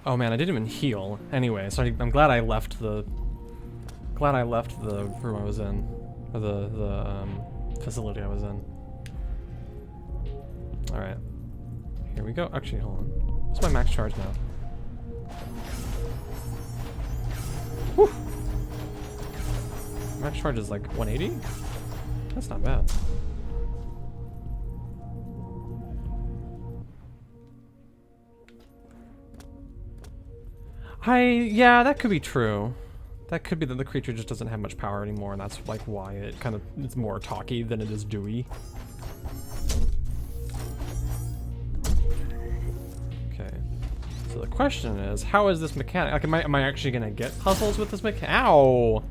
Oh man, I didn't even heal. Anyway, so I'm glad I left the room I was in, or the facility I was in. All right, here we go. Actually, hold on. What's my max charge now? Whew. Max charge is like 180. That's not bad. Yeah, that could be true. That could be that the creature just doesn't have much power anymore, and that's like why it kind of is more talky than it is dewy. Okay. So the question is, how is this mechanic? Like, am I actually gonna get puzzles with this mechanic? Ow!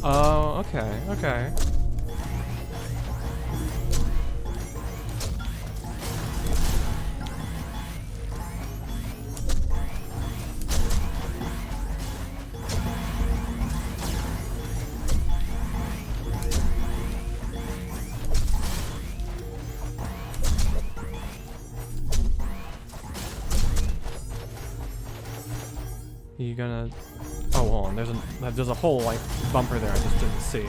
Oh, okay, okay. You gonna... Oh, hold on. There's a whole like bumper there I just didn't see.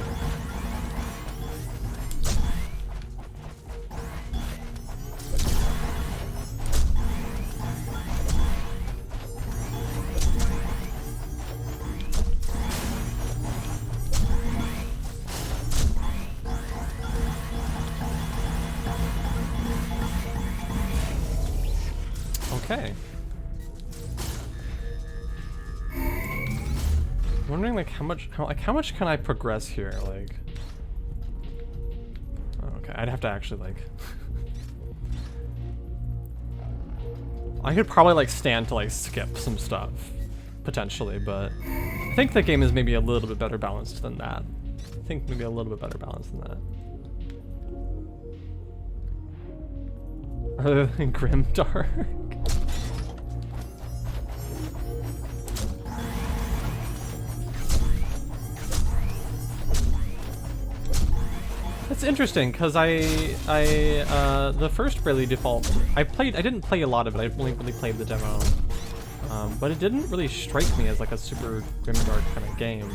Okay. I'm wondering like how much can I progress here? Like, oh, okay, I'd have to actually like. I could probably like stand to like skip some stuff, potentially, but I think the game is maybe a little bit better balanced than that. I think maybe a little bit better balanced than that. Other than Grimdark. It's interesting because the first Bravely Default I didn't play a lot of it. I only really played the demo, but it didn't really strike me as like a super grimdark kind of game.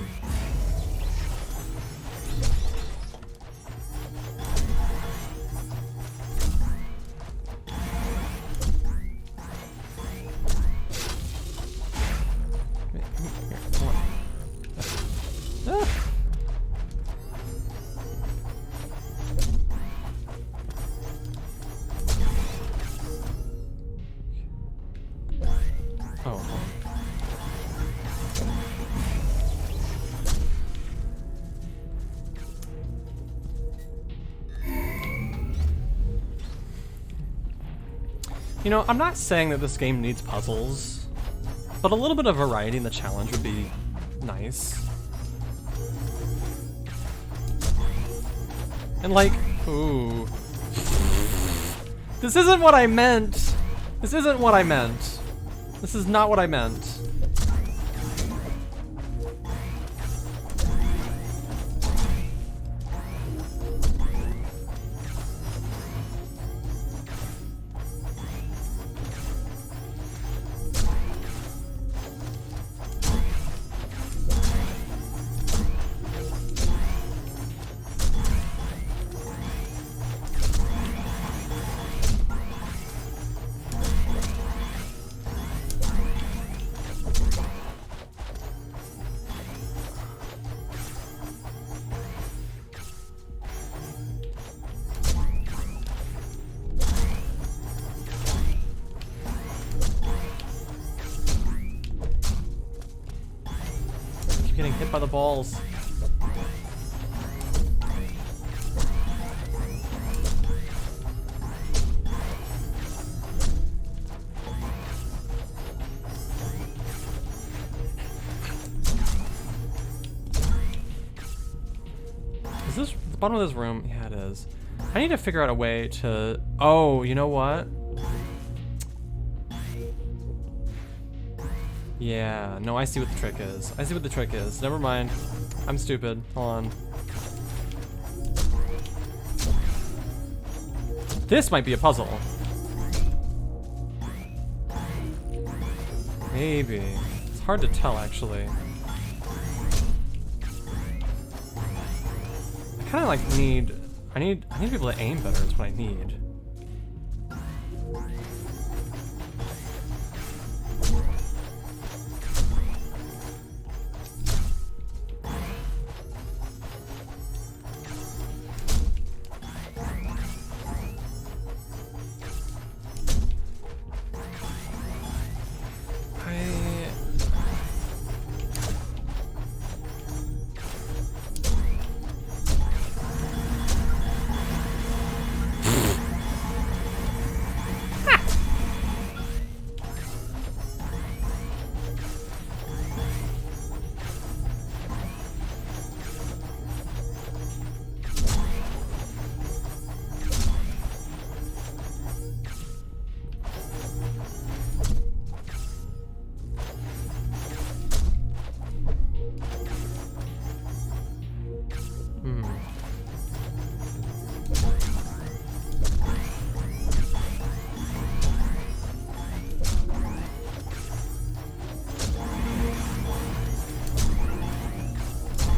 You know, I'm not saying that this game needs puzzles, but a little bit of variety in the challenge would be nice. And like, ooh. This isn't what I meant! This isn't what I meant. This is not what I meant. Getting hit by the balls. Is this the bottom of this room? Yeah, it is. I need to figure out a way to... Oh, you know what? Yeah, no, I see what the trick is. I see what the trick is. Never mind. I'm stupid. Hold on. This might be a puzzle. Maybe. It's hard to tell, actually. I kind of like need... I need to be able to aim better is what I need.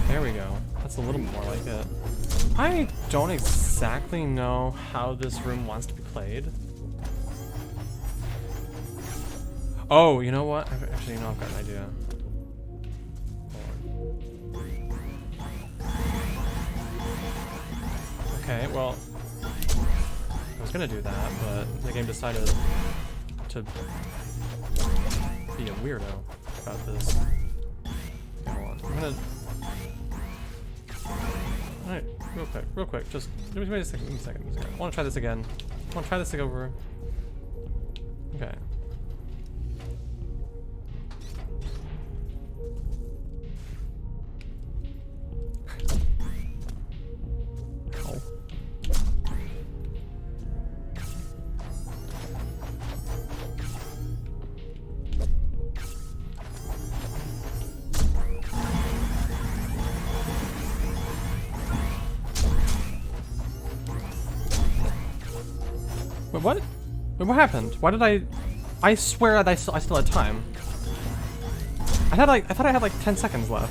There we go. That's a little more like it. I don't exactly know how this room wants to be played. Oh, you know what? Actually, you know, I've got an idea. Okay, well, I was gonna do that, but the game decided to be a weirdo about this. Okay, hold on. I'm gonna... Alright, real quick, just give me a second, I wanna try this again. I wanna try this over. Okay. Ow. Wait, what? Wait, what happened? Why did I swear that I still had time. I thought I had like 10 seconds left.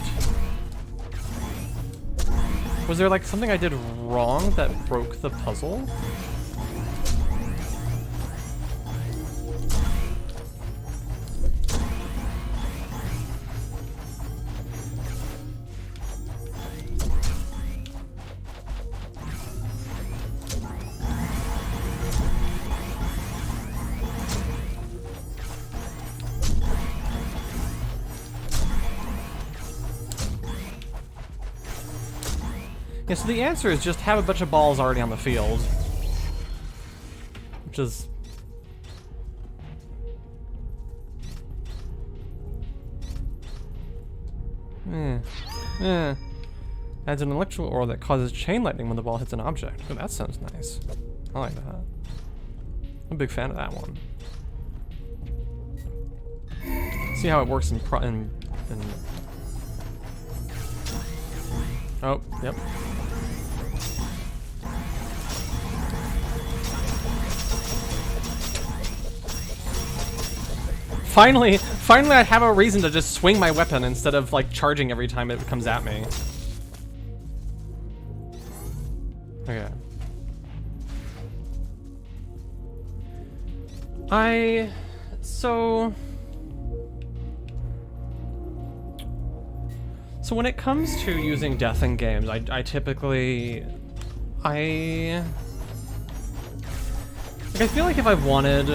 Was there like something I did wrong that broke the puzzle? Yeah, so the answer is just have a bunch of balls already on the field. Which is... Adds an electrical aura that causes chain lightning when the ball hits an object. Oh, that sounds nice. I like that. I'm a big fan of that one. See how it works in Oh, yep. Finally I have a reason to just swing my weapon instead of like charging every time it comes at me. Okay. So when it comes to using death in games, I typically, I feel like if I wanted,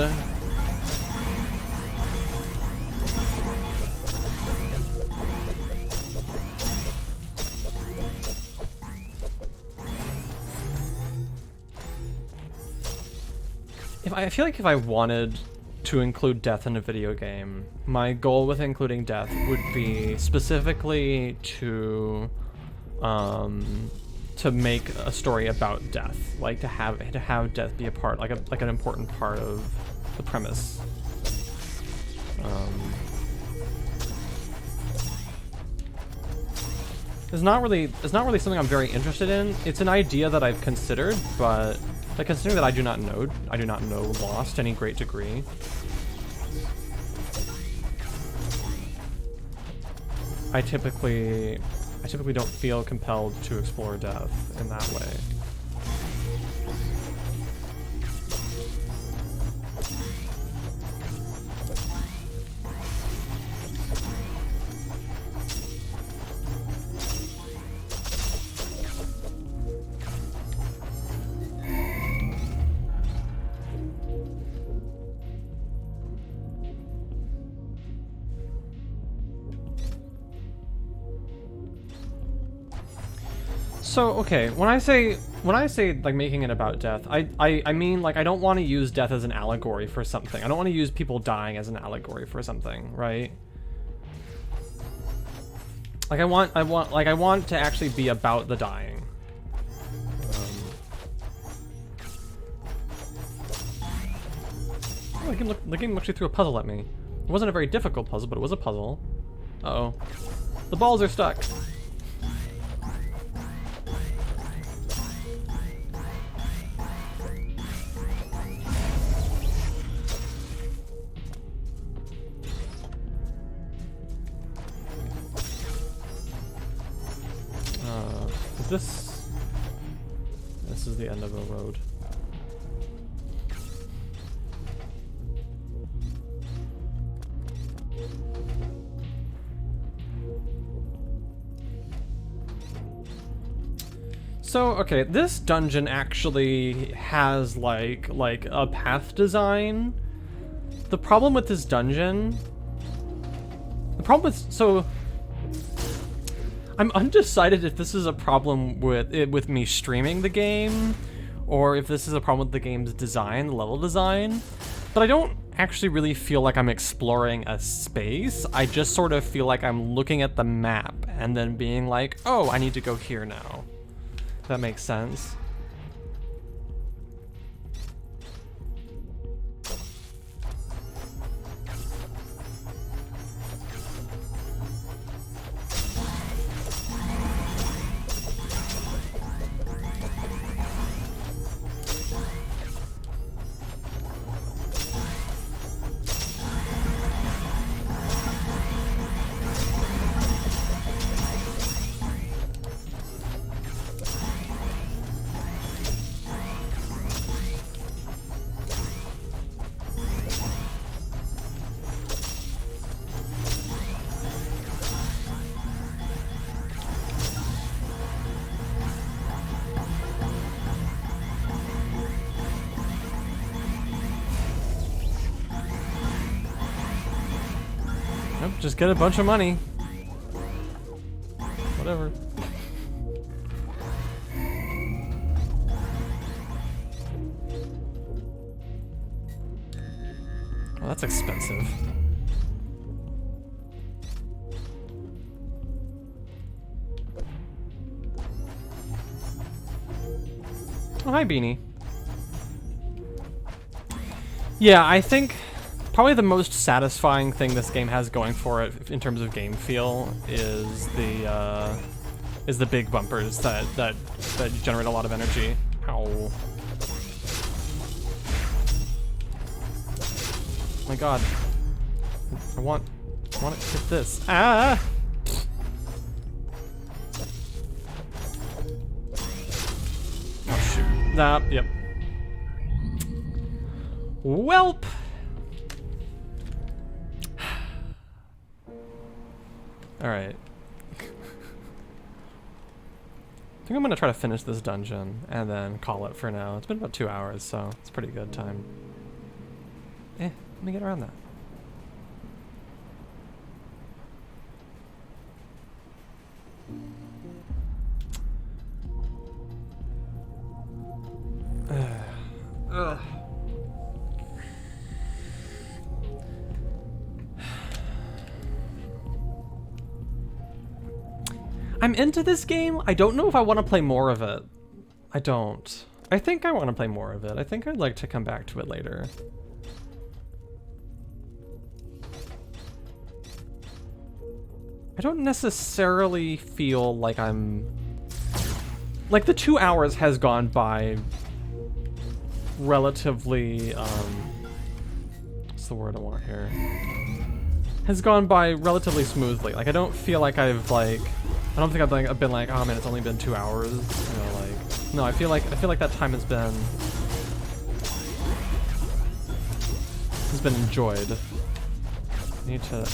I feel like if I wanted to include death in a video game, my goal with including death would be specifically to make a story about death, like to have death be a part, like an important part of the premise. It's not really something I'm very interested in. It's an idea that I've considered, but like considering that I do not know Lost to any great degree. I typically don't feel compelled to explore death in that way. So, okay, when I say like making it about death, I mean like I don't want to use death as an allegory for something. I don't want to use people dying as an allegory for something, right? Like I want to actually be about the dying. Oh, the game actually threw a puzzle at me. It wasn't a very difficult puzzle, but it was a puzzle. Uh-oh. The balls are stuck. This is the end of a road. So, okay, this dungeon actually has like a path design the problem with this dungeon... The problem with... So... I'm undecided if this is a problem with me streaming the game, or if this is a problem with the game's design, the level design. But I don't actually really feel like I'm exploring a space. I just sort of feel like I'm looking at the map and then being like, oh, I need to go here now. If that makes sense. Nope, just get a bunch of money. Whatever. Oh, that's expensive. Oh, hi, Beanie. Yeah, I think probably the most satisfying thing this game has going for it in terms of game feel is the big bumpers that generate a lot of energy. Ow. Oh my god. I want to hit this. Ah! Oh shoot. Nah, yep. Welp! Alright. I think I'm gonna try to finish this dungeon and then call it for now. It's been about 2 hours, so it's pretty good time. Let me get around that. Ugh. I'm into this game. I don't know if I want to play more of it. I don't. I think I want to play more of it. I think I'd like to come back to it later. I don't necessarily feel like I'm... Like, the 2 hours has gone by relatively, what's the word I want here? Has gone by relatively smoothly. Like, I don't feel like I've, like... I don't think I've been like, oh man, it's only been 2 hours. You know, like... No, I feel like that time has been enjoyed. I need to...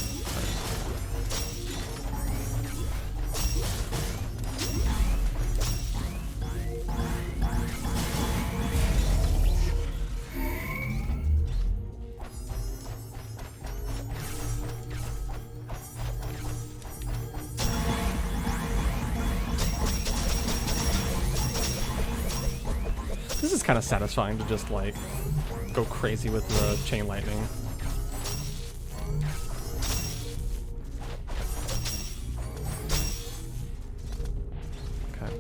This is kind of satisfying to just, like, go crazy with the chain lightning. Okay.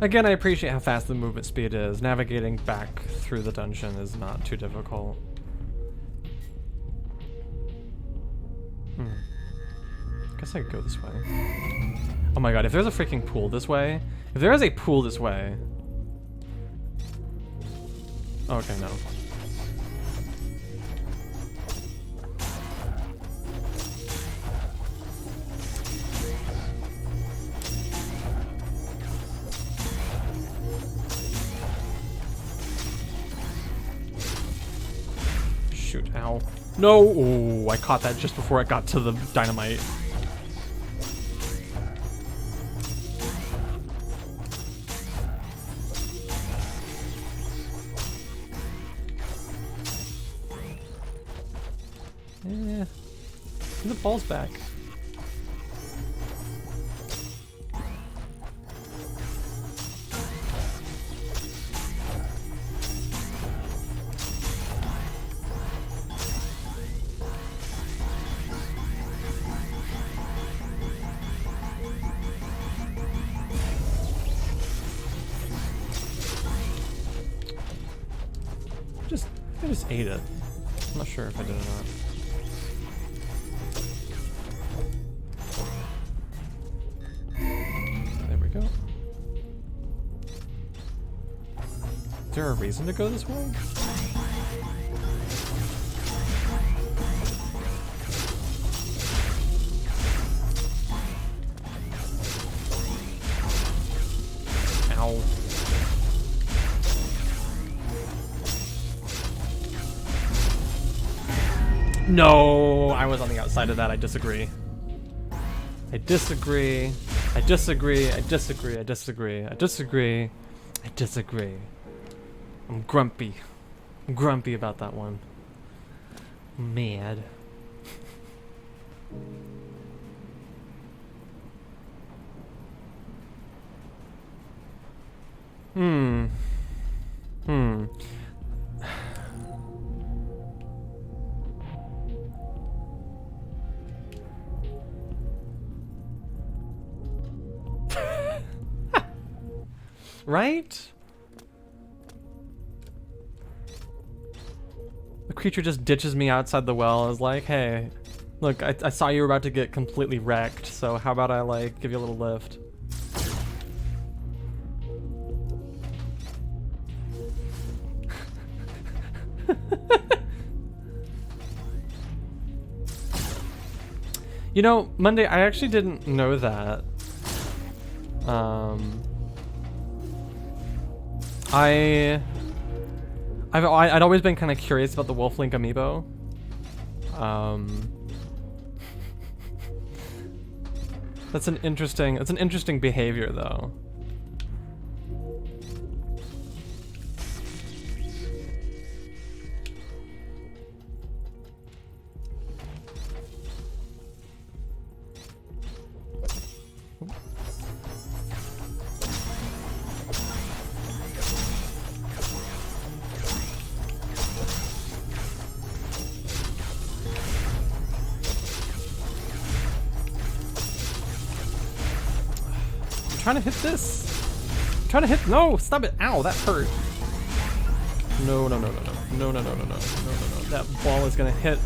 Again, I appreciate how fast the movement speed is. Navigating back through the dungeon is not too difficult. Guess I could go this way. Oh my god, if there's a freaking pool this way. If there is a pool this way. Okay, no. Shoot, ow. No! Ooh, I caught that just before it got to the dynamite. The ball's back. I just ate it. I'm not sure if I did or not. There we go. Is there a reason to go this way? Ow. No, I was on the outside of that. I disagree. I disagree. I disagree. I disagree. I disagree. I disagree. I disagree. I'm grumpy. I'm grumpy about that one. I'm mad. Hmm. Right? The creature just ditches me outside the well. Is like, hey, look, I saw you were about to get completely wrecked, so how about I like give you a little lift? You know, Monday, I actually didn't know that. I'd always been kind of curious about the Wolf Link amiibo. That's an interesting behavior though. Trying to hit this. I'm trying to hit. No, stop it. Ow, that hurt. No. That ball is gonna hit.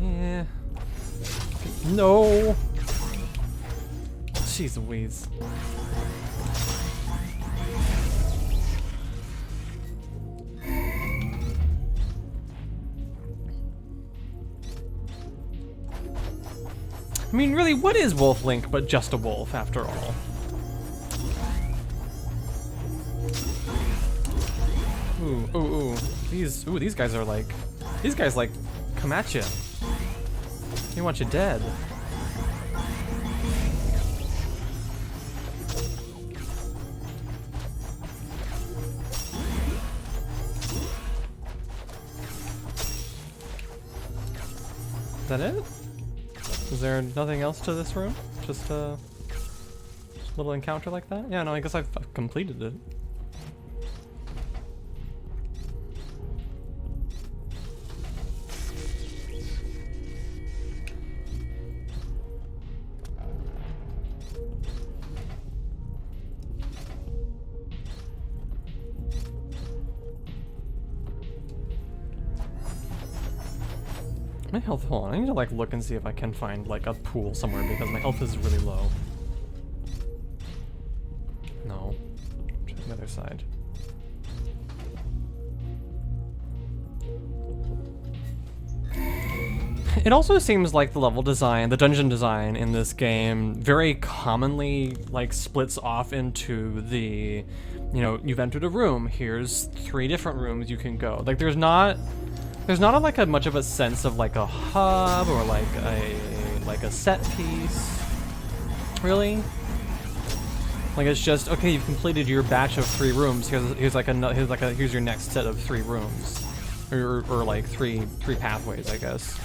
Yeah. No. Jeez Louise. I mean, really, what is Wolf Link but just a wolf, after all? Ooh. These guys are like... These guys, like, come at you. They want you dead. Is that it? Is there nothing else to this room? Just a little encounter like that? Yeah, no, I guess I've completed it. My health, hold on, I need to like look and see if I can find like a pool somewhere because my health is really low. No. Check the other side. It also seems like the level design, the dungeon design in this game very commonly like splits off into the, you know, you've entered a room, here's 3 different rooms you can go. Like there's not like a much of a sense of like a hub or like a set piece, really. Like it's just okay. You've completed your batch of 3 rooms. Here's your next set of 3 rooms, or like three pathways, I guess.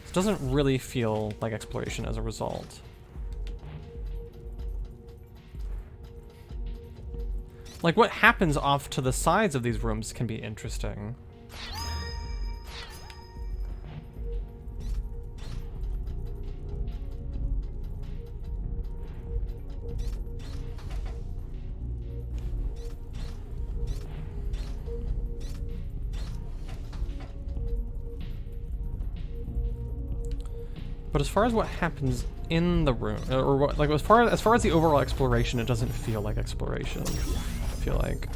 It doesn't really feel like exploration as a result. Like what happens off to the sides of these rooms can be interesting. But as far as what happens in the room, or what, like as far as the overall exploration, it doesn't feel like exploration. I feel like.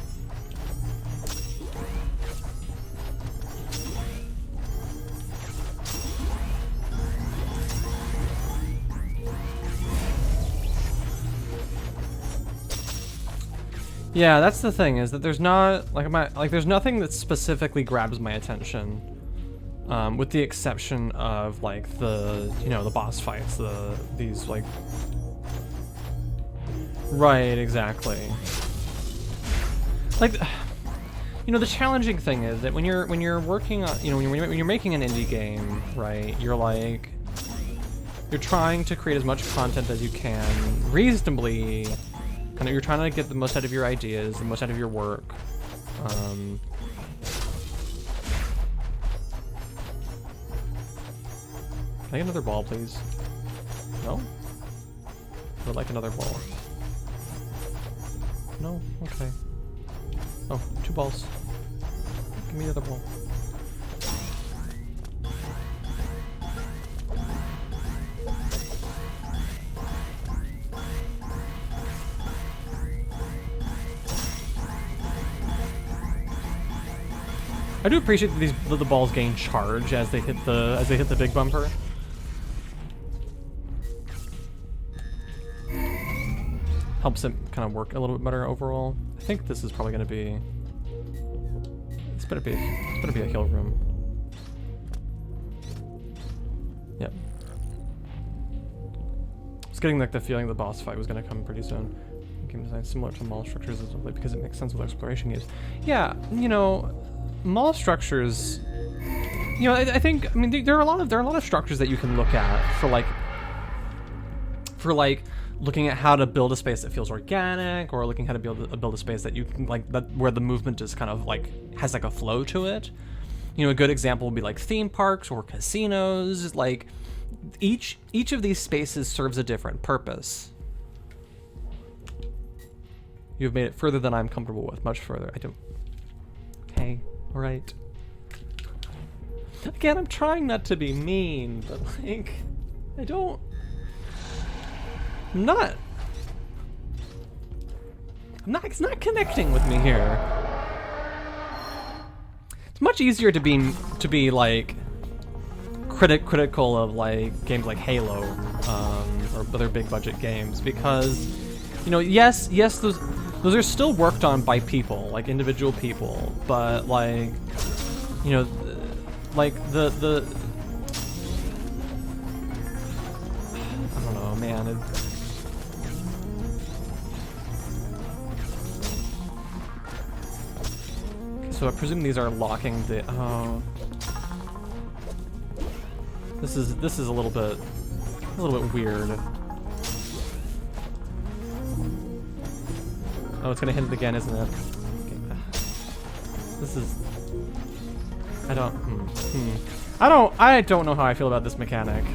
Yeah, that's the thing, is that there's not there's nothing that specifically grabs my attention. With the exception of like the boss fights, these like. Right, exactly. Like, the challenging thing is that when you're working on, when you're making an indie game, right? You're trying to create as much content as you can reasonably. Kind of, you're trying to get the most out of your ideas, the most out of your work. Can I get another ball, please? No? I would like another ball. No? Okay. Oh, 2 balls. Give me another ball. I do appreciate that the balls gain charge as they hit the big bumper. Helps it kind of work a little bit better overall. I think this is probably going to be. It's better be a heal room. Yep. I was getting like the feeling the boss fight was going to come pretty soon. Game design similar to mall structures as well, because it makes sense with exploration games. Yeah, mall structures. I think there are a lot of structures that you can look at for looking at how to build a space that feels organic, or looking how to build a space that you can where the movement is kind of has a flow to it. A good example would be like theme parks or casinos. Like each of these spaces serves a different purpose. You've made it further than I'm comfortable with, much further. I don't. Okay, all right. Again, I'm trying not to be mean, but I don't. It's not connecting with me here. It's much easier to be like critical of like games like Halo, or other big budget games, because yes those are still worked on by people, like individual people, but like the I don't know, man. So I presume these are locking the. Oh, this is a little bit weird. Oh, it's gonna hit it again, isn't it? Okay. This is. I don't know how I feel about this mechanic.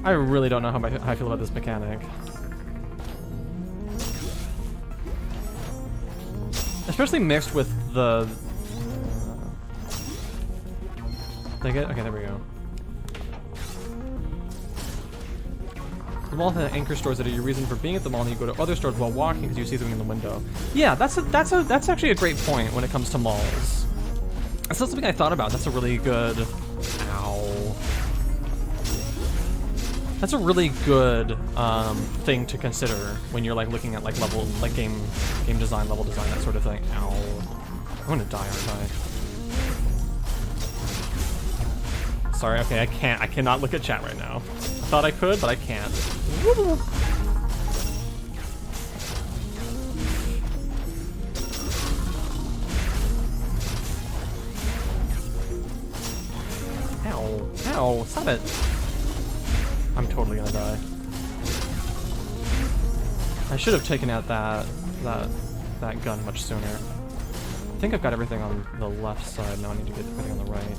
I really don't know how I feel about this mechanic. Especially mixed with the. Did I get? Okay, there we go. The mall has anchor stores that are your reason for being at the mall, and you go to other stores while walking because you see something in the window. Yeah, that's actually a great point when it comes to malls. That's not something I thought about. That's a really good. Ow. That's a really good thing to consider when you're looking at level, game design, level design, that sort of thing. Ow. I'm gonna die, aren't I? Sorry. Okay, I cannot look at chat right now. I thought I could, but I can't. Ow. Ow, stop it. I'm totally gonna die. I should have taken out that gun much sooner. I think I've got everything on the left side, now I need to get everything on the right.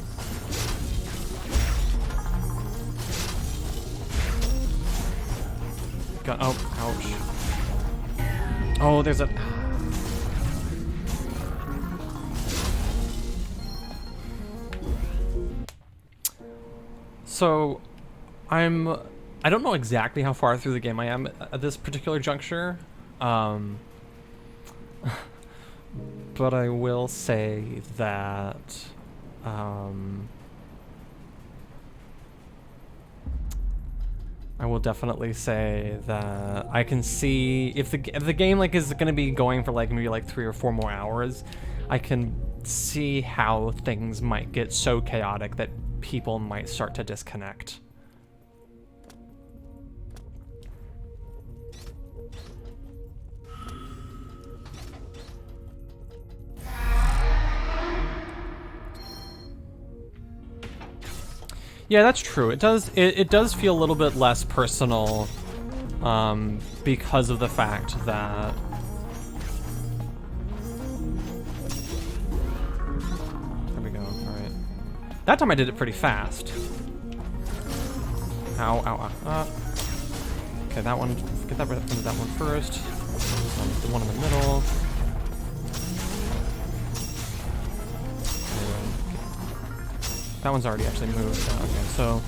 Gun, oh, ouch. Oh, there's a... So, I don't know exactly how far through the game I am at this particular juncture, but I will say that, I will definitely say that I can see if the game like is going to be going for like maybe like 3 or 4 more hours, I can see how things might get so chaotic that people might start to disconnect. Yeah, that's true. It does feel a little bit less personal, because of the fact that there we go. All right, that time I did it pretty fast. Ow, ow, ow. Okay, that one. Get that one first. The one in the middle. That one's already actually moved. Okay, so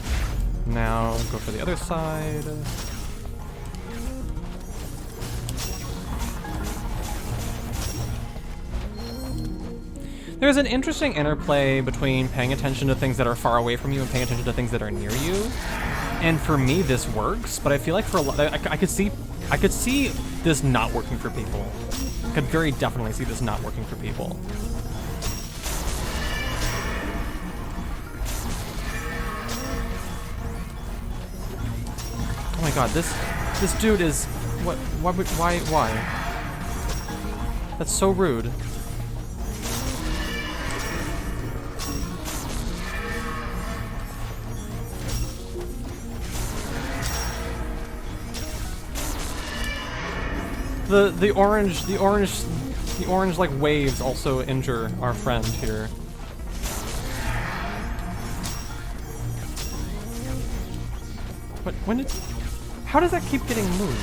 now go for the other side. There's an interesting interplay between paying attention to things that are far away from you and paying attention to things that are near you. And for me, this works, but I feel like for a lot, I could see this not working for people. I could very definitely see this not working for people. Oh my god, this dude is why? That's so rude. The orange like waves also injure our friend here. But how does that keep getting moved?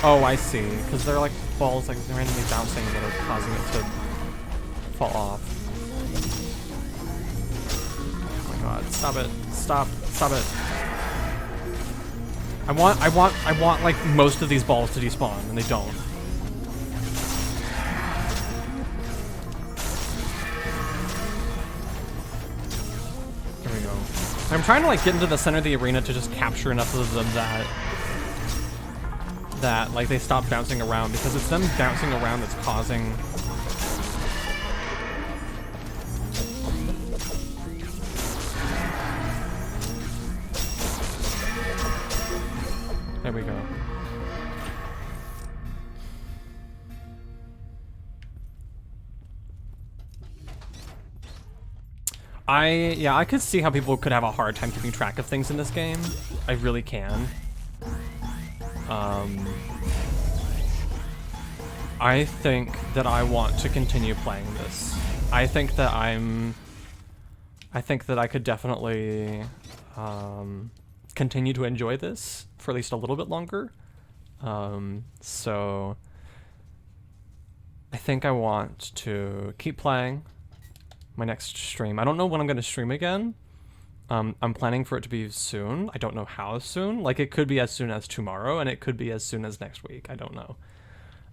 Oh, I see. Because they're like balls like randomly bouncing that are causing it to fall off. Oh my god, stop it. Stop it. I want like most of these balls to despawn, and they don't. There we go. I'm trying to like get into the center of the arena to just capture enough of them that like they stop bouncing around, because it's them bouncing around that's causing There we go. I could see how people could have a hard time keeping track of things in this game. I really can. I think that I want to continue playing this. I think that I could definitely continue to enjoy this for at least a little bit longer. So I think I want to keep playing my next stream. I don't know when I'm going to stream again. I'm planning for it to be soon. I don't know how soon. Like, it could be as soon as tomorrow, and it could be as soon as next week. I don't know.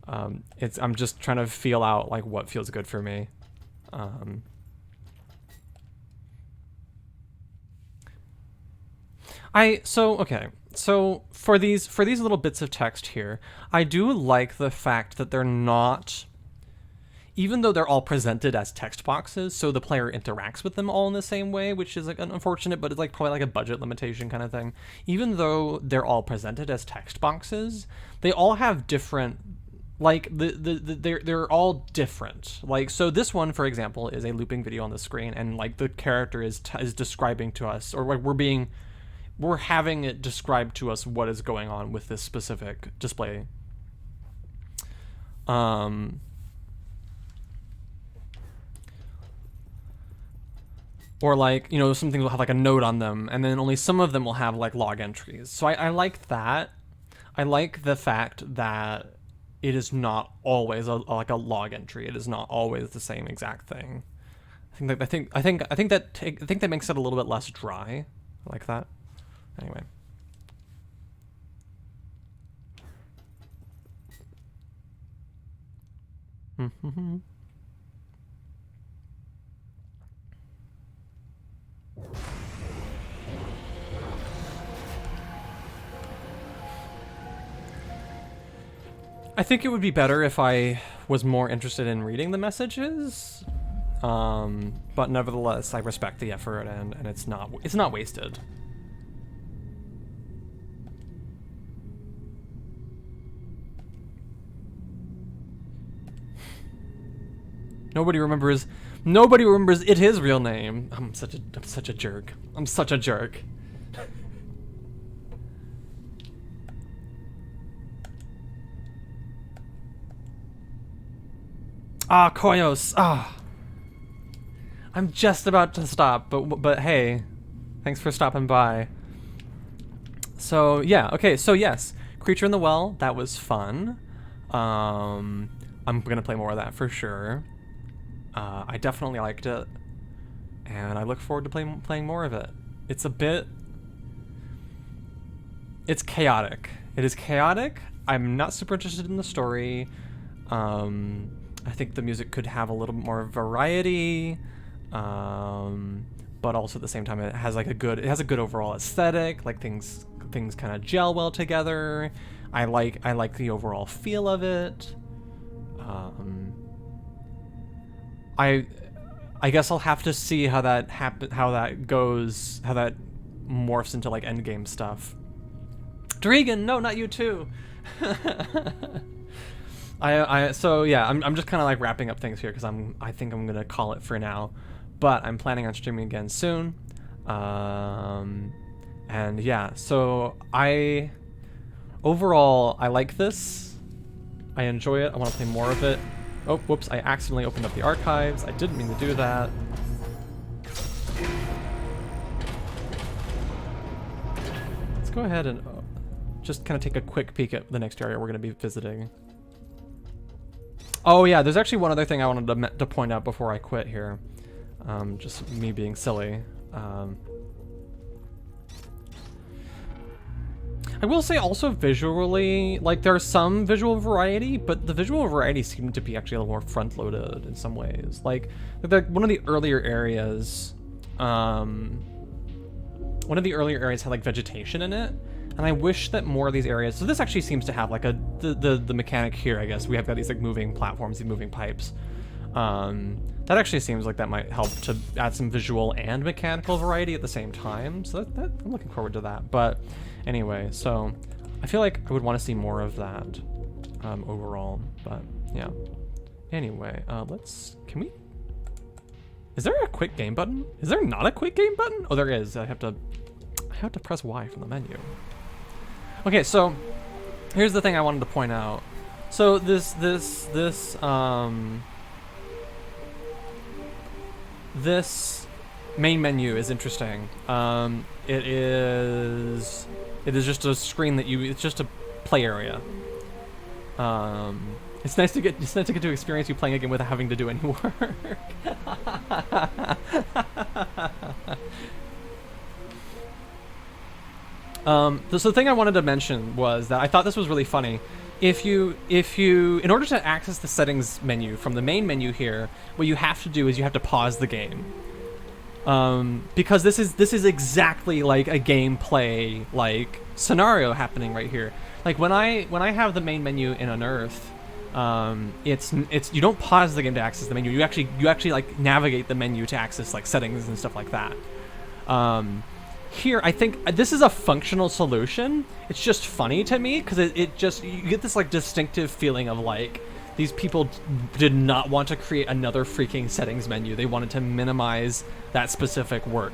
I'm just trying to feel out like what feels good for me. Okay. So for these little bits of text here, I do like the fact that they're not, even though they're all presented as text boxes, so the player interacts with them all in the same way, which is like unfortunate, but it's like probably like a budget limitation kind of thing. Even though they're all presented as text boxes, they all have different like they're all different. Like, so this one, for example, is a looping video on the screen, and like the character is describing to us, or like we're having it describe to us what is going on with this specific display. Or like, you know, some things will have like a note on them, and then only some of them will have like log entries. So I like that. I like the fact that it is not always like a log entry. It is not always the same exact thing. I think that makes it a little bit less dry. I like that. Anyway. I think it would be better if I was more interested in reading the messages, but nevertheless, I respect the effort, and it's not wasted. Nobody remembers it his real name. I'm such a jerk. I'm such a jerk. Ah, Koyos. Ah. I'm just about to stop, but hey, thanks for stopping by. So, yeah, okay, so yes, Creature in the Well, that was fun. I'm gonna play more of that for sure. I definitely liked it, and I look forward to playing more of it. It's chaotic. It is chaotic. I'm not super interested in the story. I think the music could have a little more variety, but also at the same time it has a good overall aesthetic. Like things kind of gel well together. I like the overall feel of it. I guess I'll have to see how that goes, how that morphs into like endgame stuff. Dregan, no, not you too. So yeah, I'm just kind of like wrapping up things here because I think I'm gonna call it for now, but I'm planning on streaming again soon, and yeah, so overall I like this, I enjoy it, I want to play more of it. Oh, whoops, I accidentally opened up the archives, I didn't mean to do that. Let's go ahead and just kind of take a quick peek at the next area we're gonna be visiting. Oh yeah, there's actually one other thing I wanted to point out before I quit here. Just me being silly. I will say also visually, like there's some visual variety, but the visual variety seemed to be actually a little more front-loaded in some ways. Like one of the earlier areas, had like vegetation in it. And I wish that more of these areas, so this actually seems to have like the mechanic here, I guess. We have got these like moving platforms, these moving pipes. That actually seems like that might help to add some visual and mechanical variety at the same time. So that I'm looking forward to that. But anyway, so I feel like I would want to see more of that overall, but yeah. Anyway, is there a quick game button? Is there not a quick game button? Oh, there is. I have to press Y from the menu. Okay, so here's the thing I wanted to point out. So this main menu is interesting. It is just a screen it's just a play area. It's nice to get to experience you playing a game without having to do any work. So the thing I wanted to mention was that I thought this was really funny. If you, in order to access the settings menu from the main menu here, what you have to do is you have to pause the game. Because this is exactly like a gameplay like scenario happening right here. Like when I have the main menu in Unearthed, it's you don't pause the game to access the menu. You actually like navigate the menu to access like settings and stuff like that. here, I think this is a functional solution. It's just funny to me because it just, you get this like distinctive feeling of like, these people did not want to create another freaking settings menu. They wanted to minimize that specific work.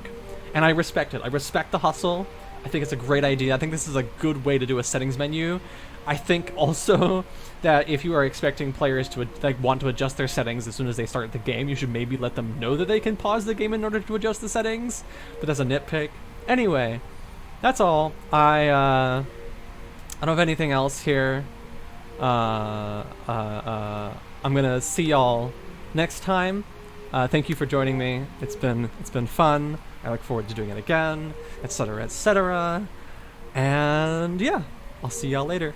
And I respect it. I respect the hustle. I think it's a great idea. I think this is a good way to do a settings menu. I think also that if you are expecting players to like want to adjust their settings as soon as they start the game, you should maybe let them know that they can pause the game in order to adjust the settings. But that's a nitpick. Anyway, that's all. I don't have anything else here. I'm gonna see y'all next time. Thank you for joining me. It's been fun. I look forward to doing it again, etc., etc. And yeah, I'll see y'all later.